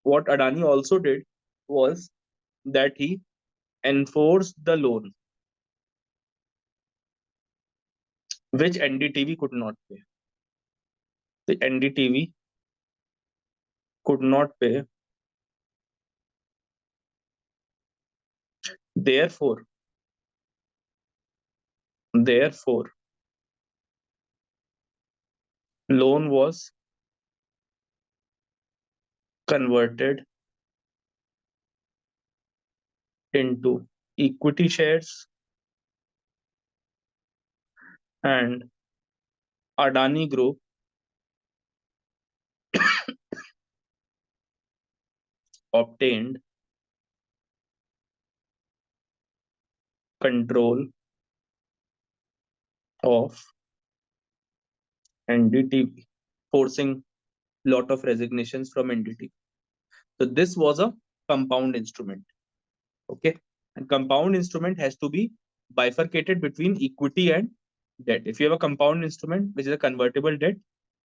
what Adani also did was that he enforced the loan, which NDTV could not pay. The NDTV could not pay. Therefore, loan was converted into equity shares, and Adani Group obtained control of NDTV, forcing lot of resignations from NDTV. So this was a compound instrument. Okay, and compound instrument has to be bifurcated between equity and debt. If you have a compound instrument which is a convertible debt,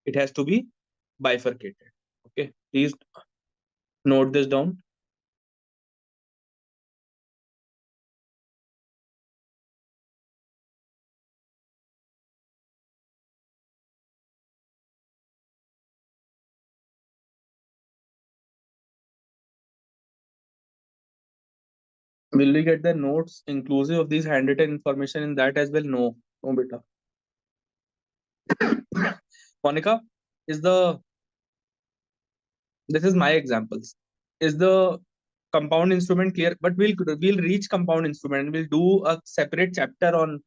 it has to be bifurcated. Okay, please note this down. Will we get the notes inclusive of these handwritten information in that as well? No, no, beta. Monica, is the this is my examples. Is the compound instrument clear? But we'll reach compound instrument. We'll do a separate chapter on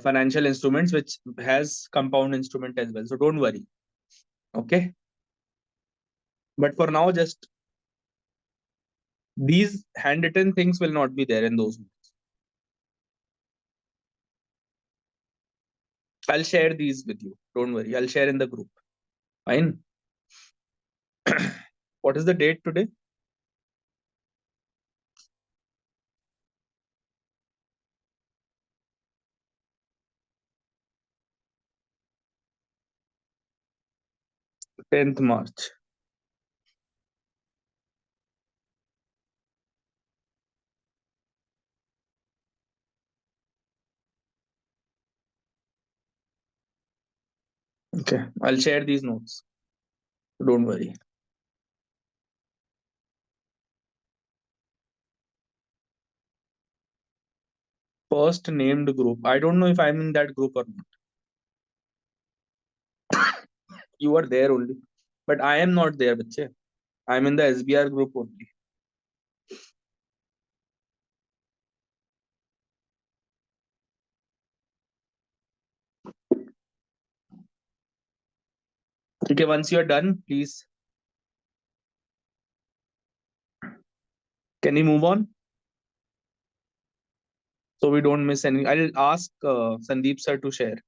financial instruments which has compound instrument as well. So don't worry. Okay. But for now, just these handwritten things will not be there in those notes. I'll share these with you. Don't worry. I'll share in the group. Fine. What is the date today? Tenth March. Okay. I'll share these notes. Don't worry. First named group. I don't know if I'm in that group or not. you are there only. But I am not there, bache. I am in the SBR group only. Okay, once you are done, please. Can we move on? So we don't miss any. I'll ask Sandeep sir to share.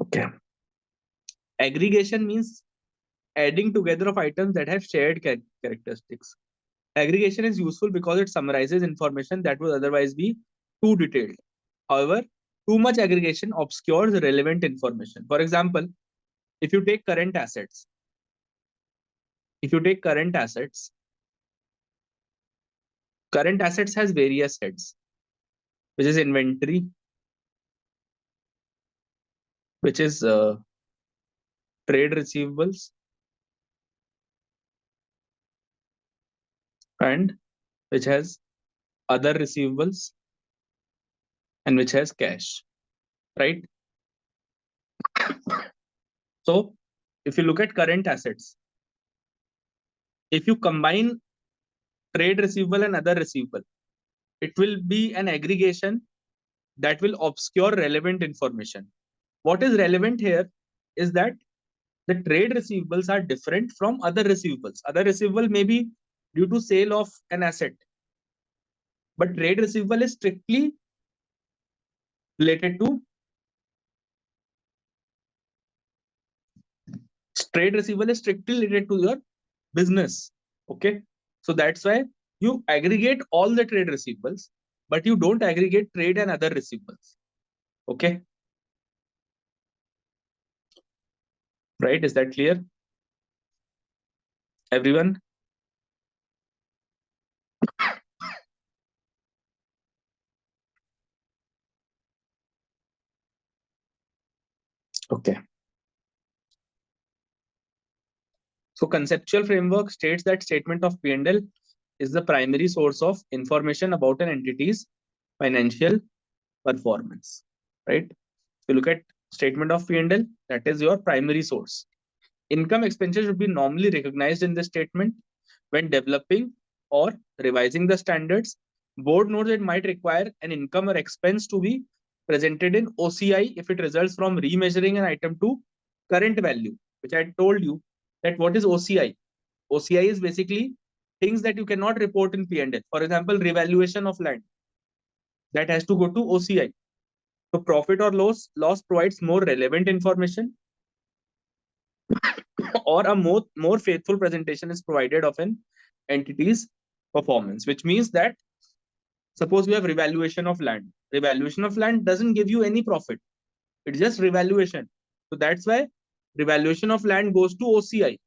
Okay. Aggregation means adding together of items that have shared characteristics. Aggregation is useful because it summarizes information that would otherwise be too detailed. However, too much aggregation obscures relevant information. For example, if you take current assets, current assets has various heads, which is inventory, which is trade receivables, and which has other receivables, and which has cash, right? So if you look at current assets, if you combine trade receivable and other receivable, it will be an aggregation that will obscure relevant information. What is relevant here is that the trade receivables are different from other receivables. Other receivable may be due to sale of an asset, but trade receivable is strictly related to your business. Okay, so that's why you aggregate all the trade receivables, but you don't aggregate trade and other receivables. Okay, right? Is that clear, everyone? Okay. So conceptual framework states that statement of P&L is the primary source of information about an entity's financial performance, right? If you look at statement of P&L, that is your primary source. Income expenses should be normally recognized in the statement when developing or revising the standards. Board notes it might require an income or expense to be presented in OCI if it results from remeasuring an item to current value, which I told you that what is OCI? OCI is basically things that you cannot report in P&L. For example, revaluation of land, that has to go to OCI. So profit or loss provides more relevant information, or a more faithful presentation is provided of an entity's performance, which means that suppose we have revaluation of land. Revaluation of land doesn't give you any profit. It's just revaluation. So that's why revaluation of land goes to OCI.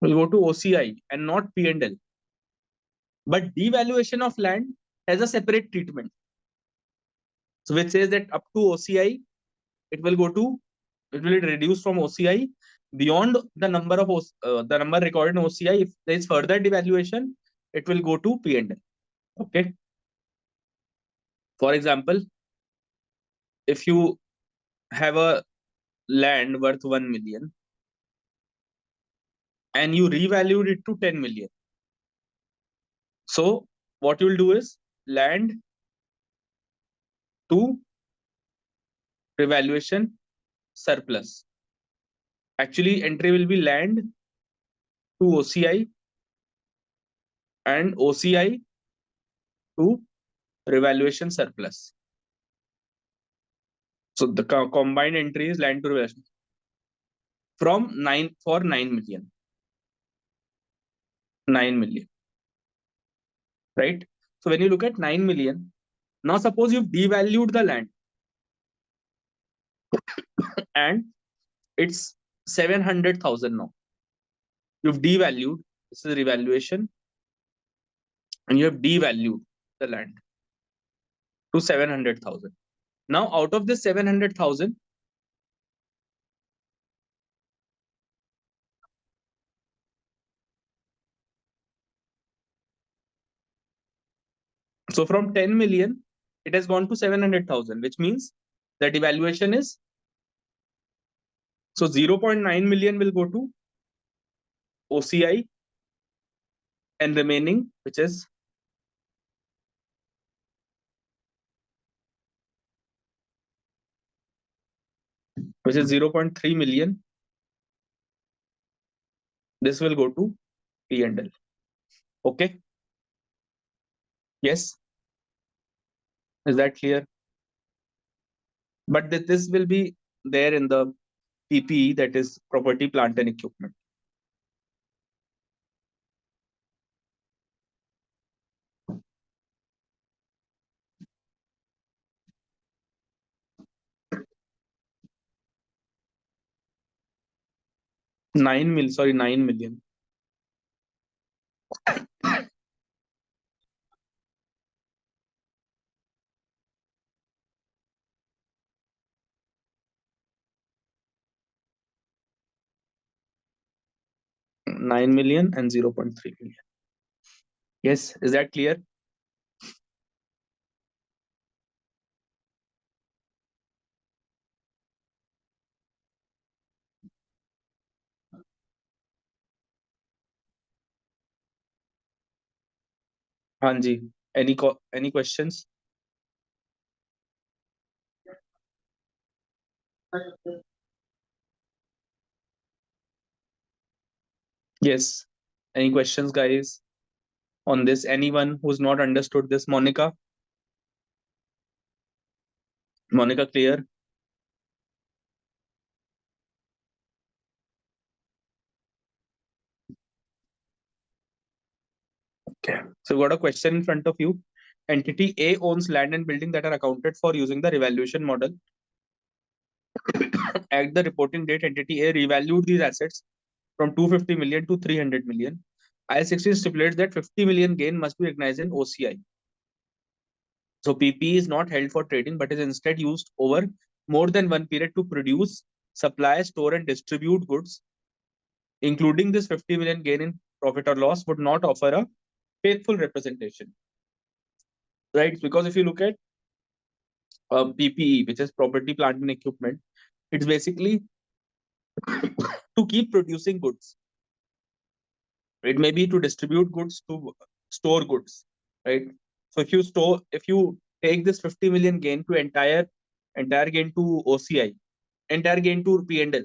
Will go to OCI and not P&L. But devaluation of land has a separate treatment. So which says that up to OCI, it will reduce from OCI. Beyond the number recorded in OCI, if there is further devaluation, it will go to P&L. Okay. For example, if you have a land worth 1 million and you revalued it to 10 million. So what you will do is land to revaluation surplus. Actually, entry will be land to OCI and OCI to revaluation surplus. So the combined entry is land to revaluation from 9 million. 9 million. Right? So when you look at 9 million, now suppose you've devalued the land and it's 700,000 now. You've devalued, this is revaluation, and you have devalued the land to 700,000. Now out of this 700,000, So from 10 million, it has gone to 700,000, which means that evaluation is, so 0.9 million will go to OCI, and remaining, which is 0.3 million, this will go to P&L. Okay. Yes. Is that clear? But this will be there in the PPE, that is property, plant and equipment. Nine million. $9 million and 0.3 million. Yes, is that clear? Hanji, any questions? Yes. Any questions, guys, on this? Anyone who's not understood this? Monica, clear? Okay. So we got a question in front of you. Entity A owns land and building that are accounted for using the revaluation model. At the reporting date, entity A revalued these assets from 250 million to 300 million. I-16 stipulates that 50 million gain must be recognized in OCI. So PP is not held for trading, but is instead used over more than one period to produce, supply, store, and distribute goods. Including this 50 million gain in profit or loss would not offer a faithful representation. Right? Because if you look at PPE, which is property, plant, and equipment, it's basically to keep producing goods. It may be to distribute goods, to store goods, right? So if you take this 50 million gain to entire gain to OCI, entire gain to P&L,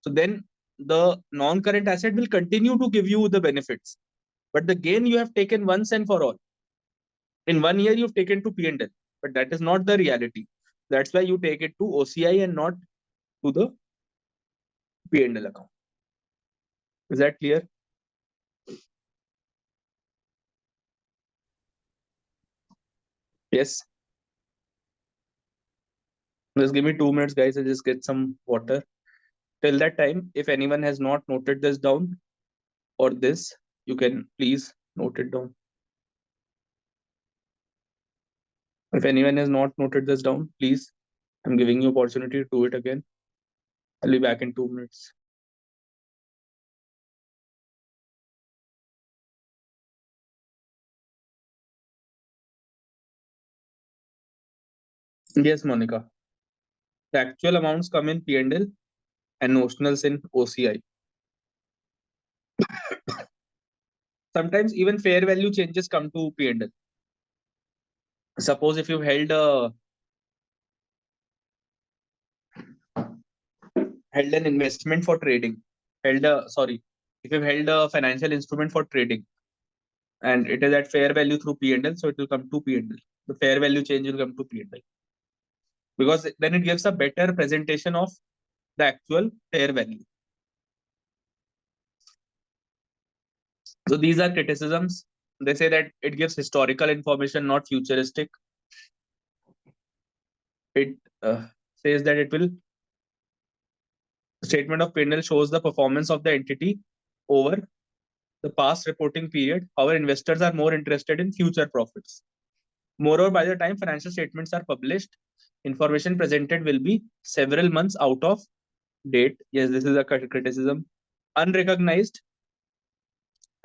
so then the non-current asset will continue to give you the benefits, but the gain you have taken once and for all. In 1 year, you've taken to P&L, but that is not the reality. That's why you take it to OCI and not to the P&L account. Is that clear? Yes. Just give me 2 minutes, guys. I'll just get some water. Till that time, if anyone has not noted this down or this, you can please note it down. If anyone has not noted this down, please, I'm giving you opportunity to do it again. I'll be back in 2 minutes. Yes, Monica. The actual amounts come in P&L and notionals in OCI. Sometimes even fair value changes come to P&L. Suppose if you've held an investment for trading, if you've held a financial instrument for trading, and it is at fair value through P&L, so it will come to P&L. The fair value change will come to P&L. Because then it gives a better presentation of the actual fair value. So these are criticisms. They say that it gives historical information, not futuristic. It says that it will, statement of P&L shows the performance of the entity over the past reporting period. However, investors are more interested in future profits. Moreover, by the time financial statements are published, information presented will be several months out of date. Yes, this is a criticism. Unrecognized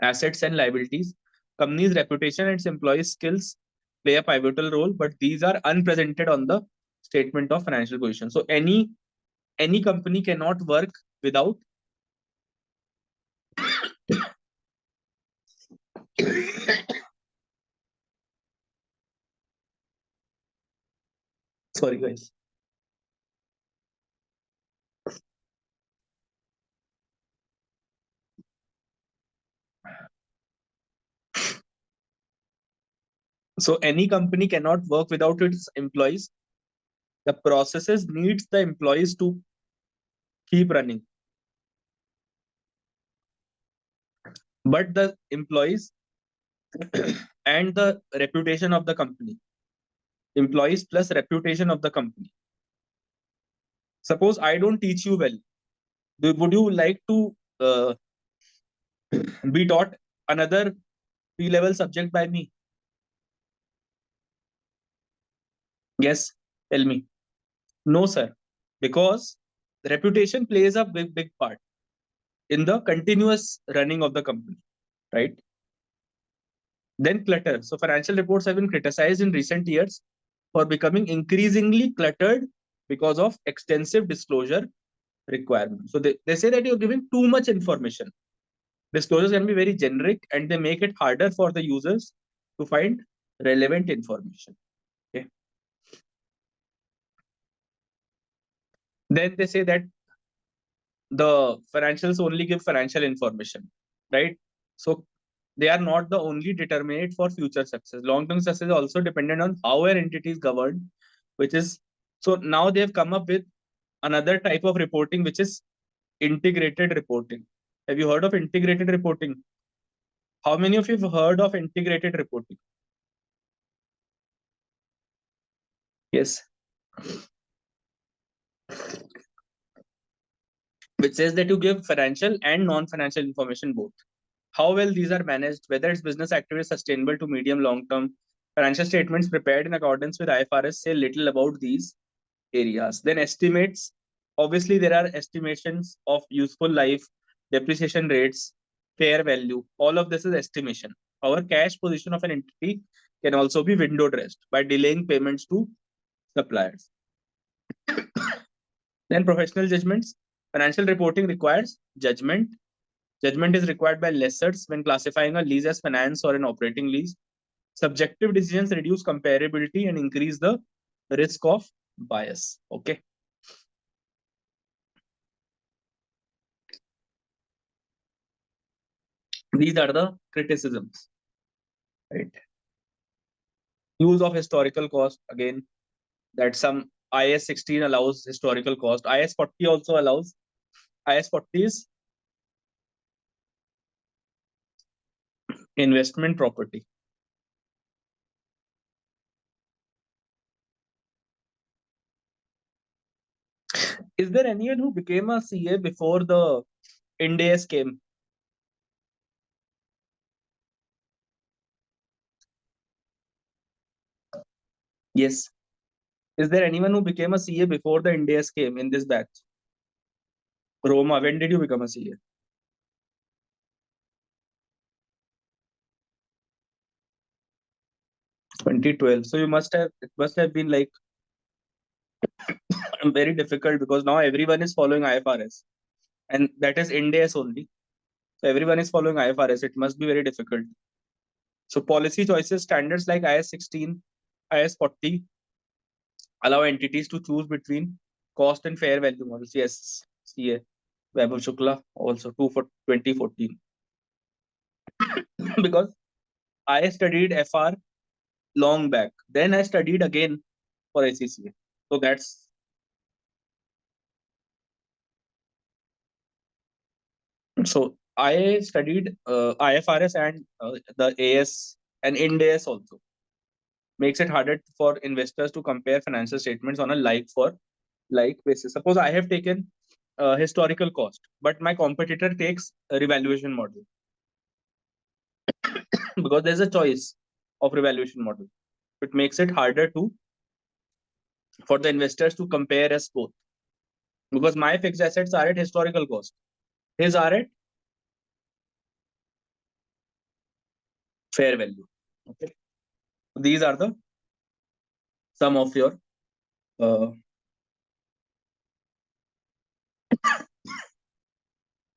assets and liabilities. Company's reputation and its employees' skills play a pivotal role, but these are unpresented on the statement of financial position. So any company cannot work without sorry guys. So any company cannot work without its employees. The processes needs the employees to keep running. But the employees and the reputation of the company. Employees plus reputation of the company. Suppose I don't teach you well. Would you like to be taught another P-level subject by me? Yes, tell me. No, sir. Because reputation plays a big part in the continuous running of the company, right? Then clutter. So financial reports have been criticized in recent years for becoming increasingly cluttered because of extensive disclosure requirements. So they say that you're giving too much information. Disclosures can be very generic and they make it harder for the users to find relevant information. Okay. Then they say that the financials only give financial information, right? So they are not the only determinant for future success. Long-term success is also dependent on how an entity is governed, which is, so now they've come up with another type of reporting, which is integrated reporting. Have you heard of integrated reporting? How many of you have heard of integrated reporting? Yes. Which says that you give financial and non-financial information both. How well these are managed, whether its business activity is sustainable to medium long term. Financial statements prepared in accordance with IFRS say little about these areas. Then estimates. Obviously, there are estimations of useful life, depreciation rates, fair value. All of this is estimation. Our cash position of an entity can also be window dressed by delaying payments to suppliers. Then professional judgments. Financial reporting requires judgment. Judgment is required by lessors when classifying a lease as finance or an operating lease. Subjective decisions reduce comparability and increase the risk of bias. Okay. These are the criticisms. Right. Use of historical cost. Again, that some IS 16 allows historical cost. IS 40 also allows. IS 40 is investment property. Is there anyone who became a CA before the Ind AS came? Yes. Is there anyone who became a CA before the Ind AS came in this batch? Roma, when did you become a CA? 2012. So you must have, it must have been like very difficult because now everyone is following IFRS and that is Ind AS only. So everyone is following IFRS. It must be very difficult. So policy choices standards like IS 16, IS 40 allow entities to choose between cost and fair value models. Yes, CA Vaibhav Shukla also 2 for 2014. Because I studied FR long back. Then I studied again for ACCA. So that's so I studied IFRS and the AS and Ind AS also. Makes it harder for investors to compare financial statements on a like for like basis. Suppose I have taken historical cost, but my competitor takes a revaluation model because there's a choice of revaluation model. It makes it harder to for the investors to compare us both because my fixed assets are at historical cost. His are at fair value. Okay. These are the some of your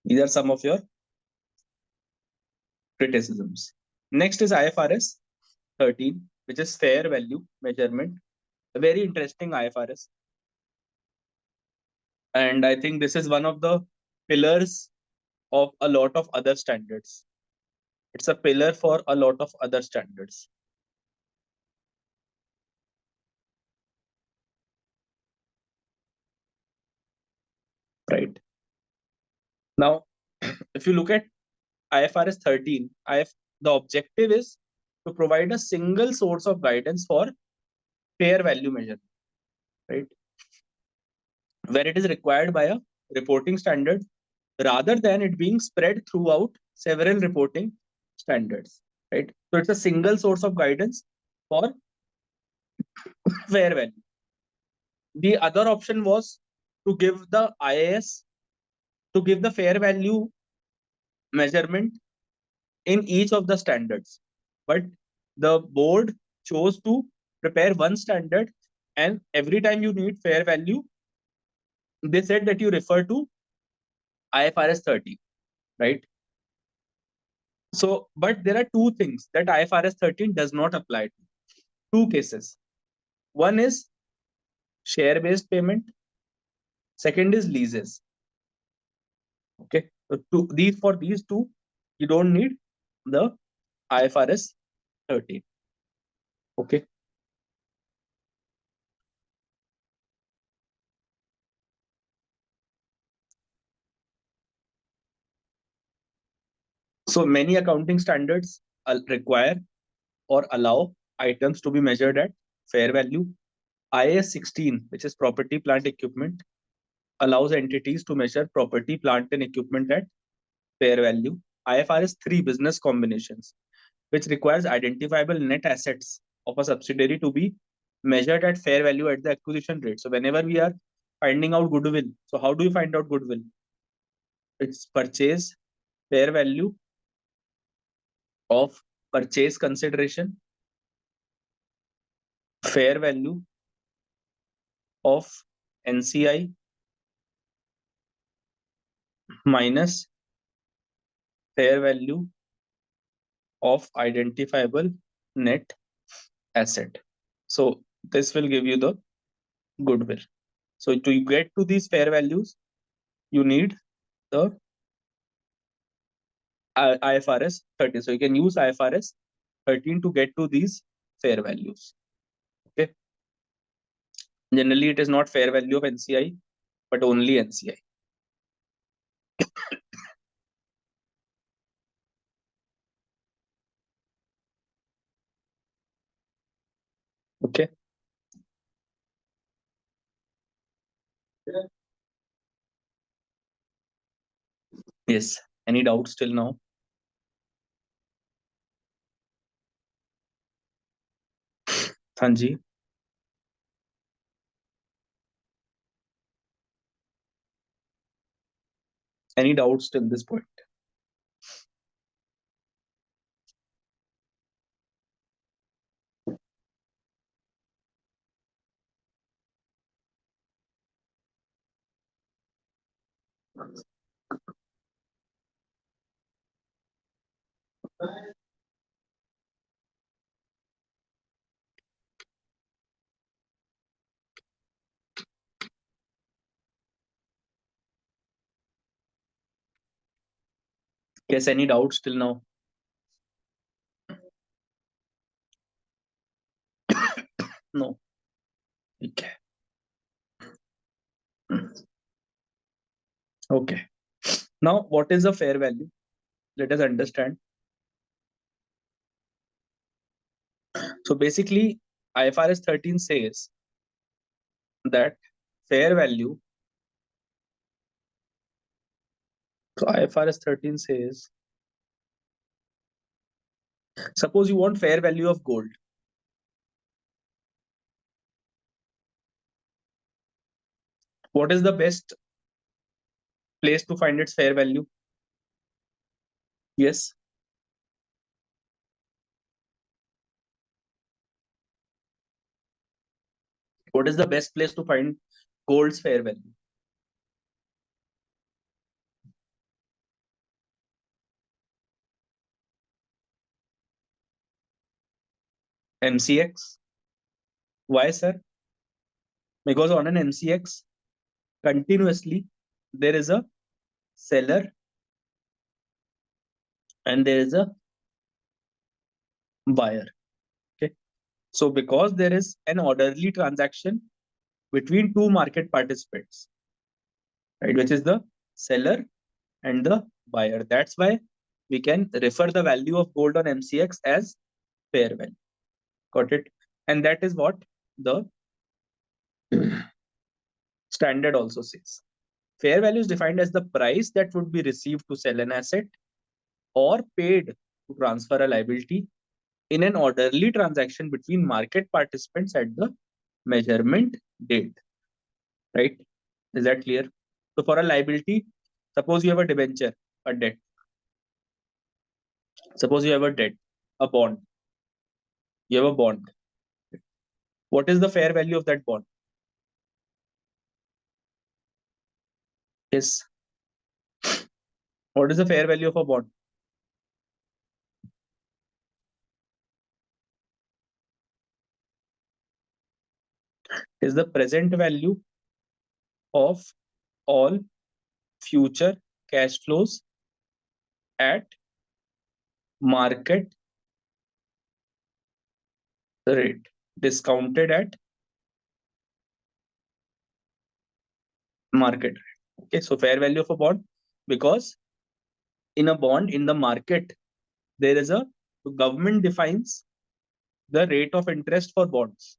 these are some of your criticisms. Next is IFRS 13, which is fair value measurement. A very interesting IFRS. And I think this is one of the pillars of a lot of other standards. It's a pillar for a lot of other standards. Right. Now, if you look at IFRS 13, the objective is to provide a single source of guidance for fair value measurement, right? Where it is required by a reporting standard rather than it being spread throughout several reporting standards, right? So it's a single source of guidance for fair value. The other option was to give the IAS to give the fair value measurement in each of the standards, but the board chose to prepare one standard, and every time you need fair value, they said that you refer to IFRS 30, right? So, but there are two things that IFRS 13 does not apply to. Two cases. One is share-based payment. Second is leases. Okay. So for these two, you don't need the IFRS 13. Okay. So many accounting standards require or allow items to be measured at fair value. IAS 16, which is property, plant, equipment, allows entities to measure property, plant, and equipment at fair value. IFRS 3, business combinations, which requires identifiable net assets of a subsidiary to be measured at fair value at the acquisition rate. So whenever we are finding out goodwill, so how do you find out goodwill? It's purchase fair value of purchase consideration, fair value of NCI minus fair value of identifiable net asset. So this will give you the goodwill. So to get to these fair values, you need the IFRS 13. So you can use IFRS 13 to get to these fair values. Okay. Generally, it is not fair value of NCI, but only NCI. Okay. Yes. Any doubts till now? Hanji. Any doubts till this point? Yes. Any doubts till now? No. Okay. Okay. Now, what is a fair value? Let us understand. So basically, IFRS 13 says that fair value. So IFRS 13 says, suppose you want fair value of gold. What is the best place to find its fair value? Yes. What is the best place to find gold's fair value? MCX. Why, sir? Because on an MCX, continuously there is a seller and there is a buyer. Okay. So because there is an orderly transaction between two market participants, right, which is the seller and the buyer. That's why we can refer the value of gold on MCX as fair value. Got it? And that is what the standard also says. Fair value is defined as the price that would be received to sell an asset or paid to transfer a liability in an orderly transaction between market participants at the measurement date. Right? Is that clear? So for a liability, suppose you have a debenture, a debt. Suppose you have a debt, a bond. You have a bond. What is the fair value of that bond? Yes. What is the fair value of a bond? Is the present value of all future cash flows at market rate, discounted at market rate. Okay, so fair value of a bond, because in a bond in the market, there is a government defines the rate of interest for bonds,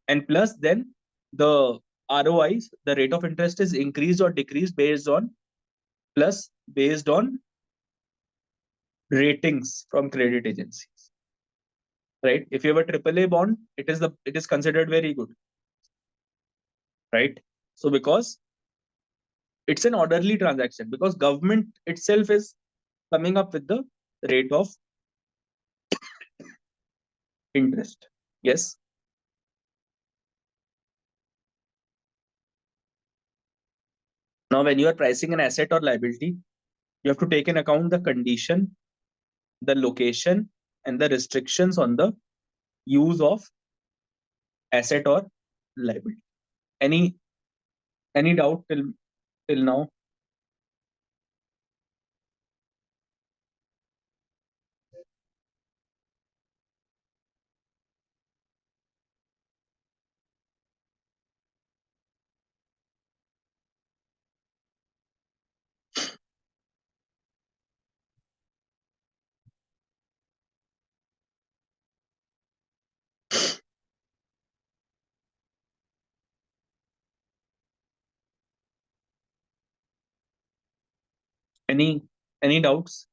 and plus then the ROIs, the rate of interest is increased or decreased based on ratings from credit agencies. Right? If you have a AAA bond, it is considered very good. Right? So because it's an orderly transaction, because government itself is coming up with the rate of interest. Yes. Now, when you are pricing an asset or liability, you have to take in account the condition, the location, and the restrictions on the use of asset or liability. Any doubt till now? Any doubts?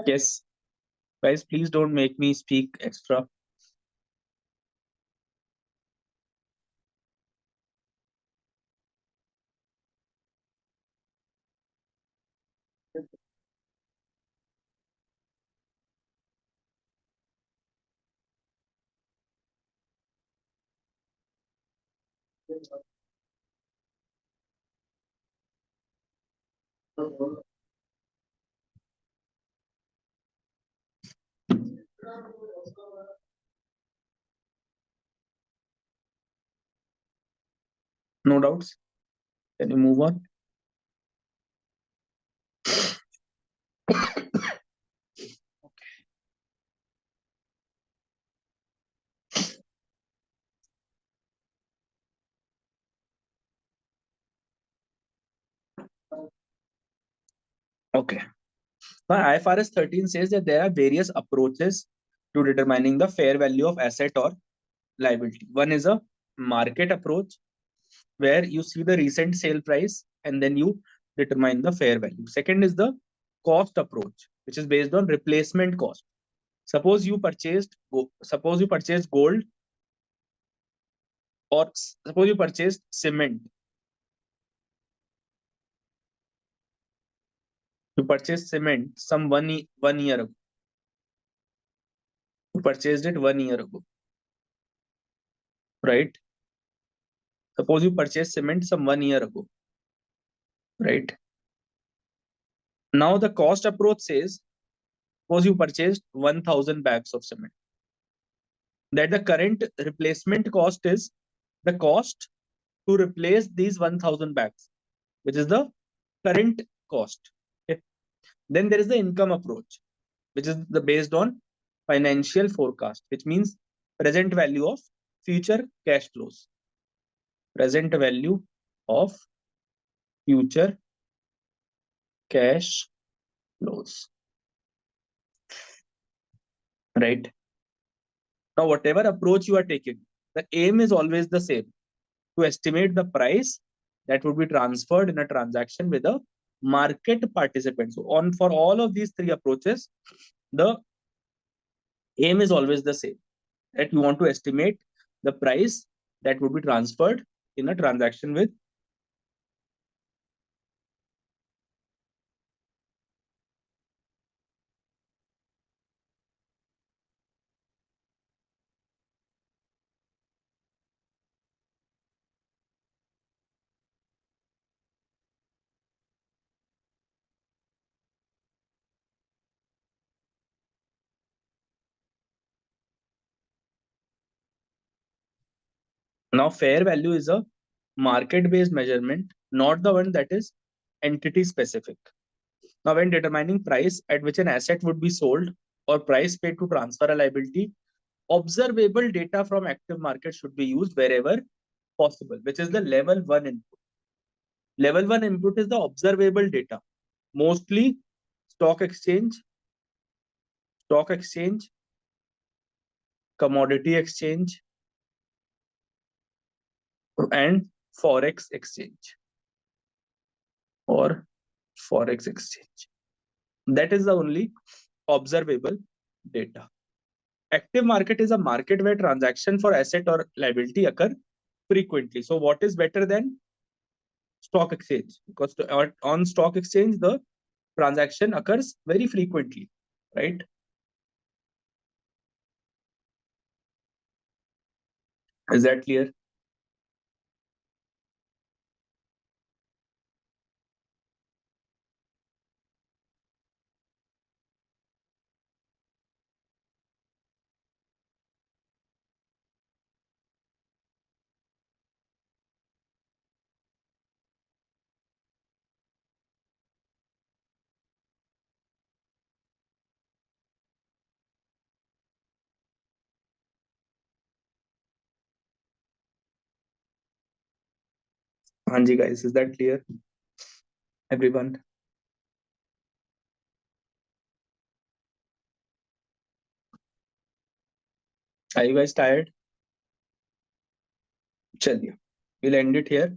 Yes. Guys, please don't make me speak extra. No doubts? Can you move on? Okay. Now, IFRS 13 says that there are various approaches to determining the fair value of asset or liability. One is a market approach, where you see the recent sale price and then you determine the fair value. Second is the cost approach, which is based on replacement cost. Suppose you purchased gold, or suppose you purchased cement. You purchased cement some 1 year ago. You purchased it 1 year ago, right? Suppose you purchased cement some 1 year ago, right? Now the cost approach says, suppose you purchased 1,000 bags of cement. That the current replacement cost is the cost to replace these 1,000 bags, which is the current cost. Okay. Then there is the income approach, which is based on financial forecast, which means present value of future cash flows. Present value of future cash flows. Right. Now, whatever approach you are taking, the aim is always the same, to estimate the price that would be transferred in a transaction with a market participant. So for all of these three approaches, the aim is always the same, that you want to estimate the price that would be transferred in a transaction with now fair value is a market based measurement, not the one that is entity specific. Now, when determining price at which an asset would be sold or price paid to transfer a liability, observable data from active market should be used wherever possible, which is the level 1 input. Level 1 input is the observable data, mostly stock exchange, commodity exchange, and forex exchange or forex exchange. That is the only observable data. Active market is a market where transaction for asset or liability occur frequently. So what is better than stock exchange? Because on stock exchange, the transaction occurs very frequently, right? Is that clear? Hanji guys, is that clear? Everyone? Are you guys tired? Chaliye. We'll end it here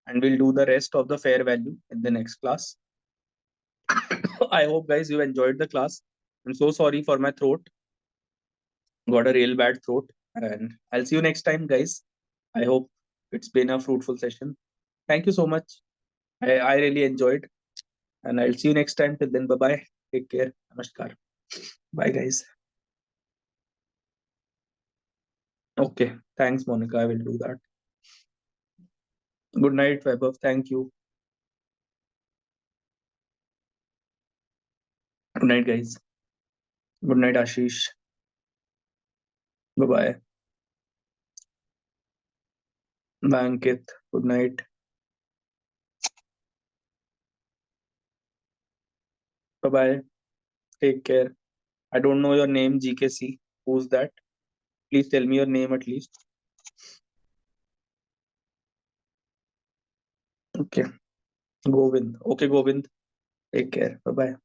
and we'll do the rest of the fair value in the next class. I hope guys you enjoyed the class. I'm so sorry for my throat. Got a real bad throat. And I'll see you next time, guys. I hope it's been a fruitful session. Thank you so much. I really enjoyed. And I'll see you next time. Till then, bye-bye. Take care. Namaskar. Bye, guys. Okay. Thanks, Monica. I will do that. Good night, Vaibhav. Thank you. Good night, guys. Good night, Ashish. Bye-bye. Bye, Ankit. Good night. Bye-bye. Take care. I don't know your name, GKC. Who's that? Please tell me your name at least. Okay. Govind. Okay, Govind. Take care. Bye-bye.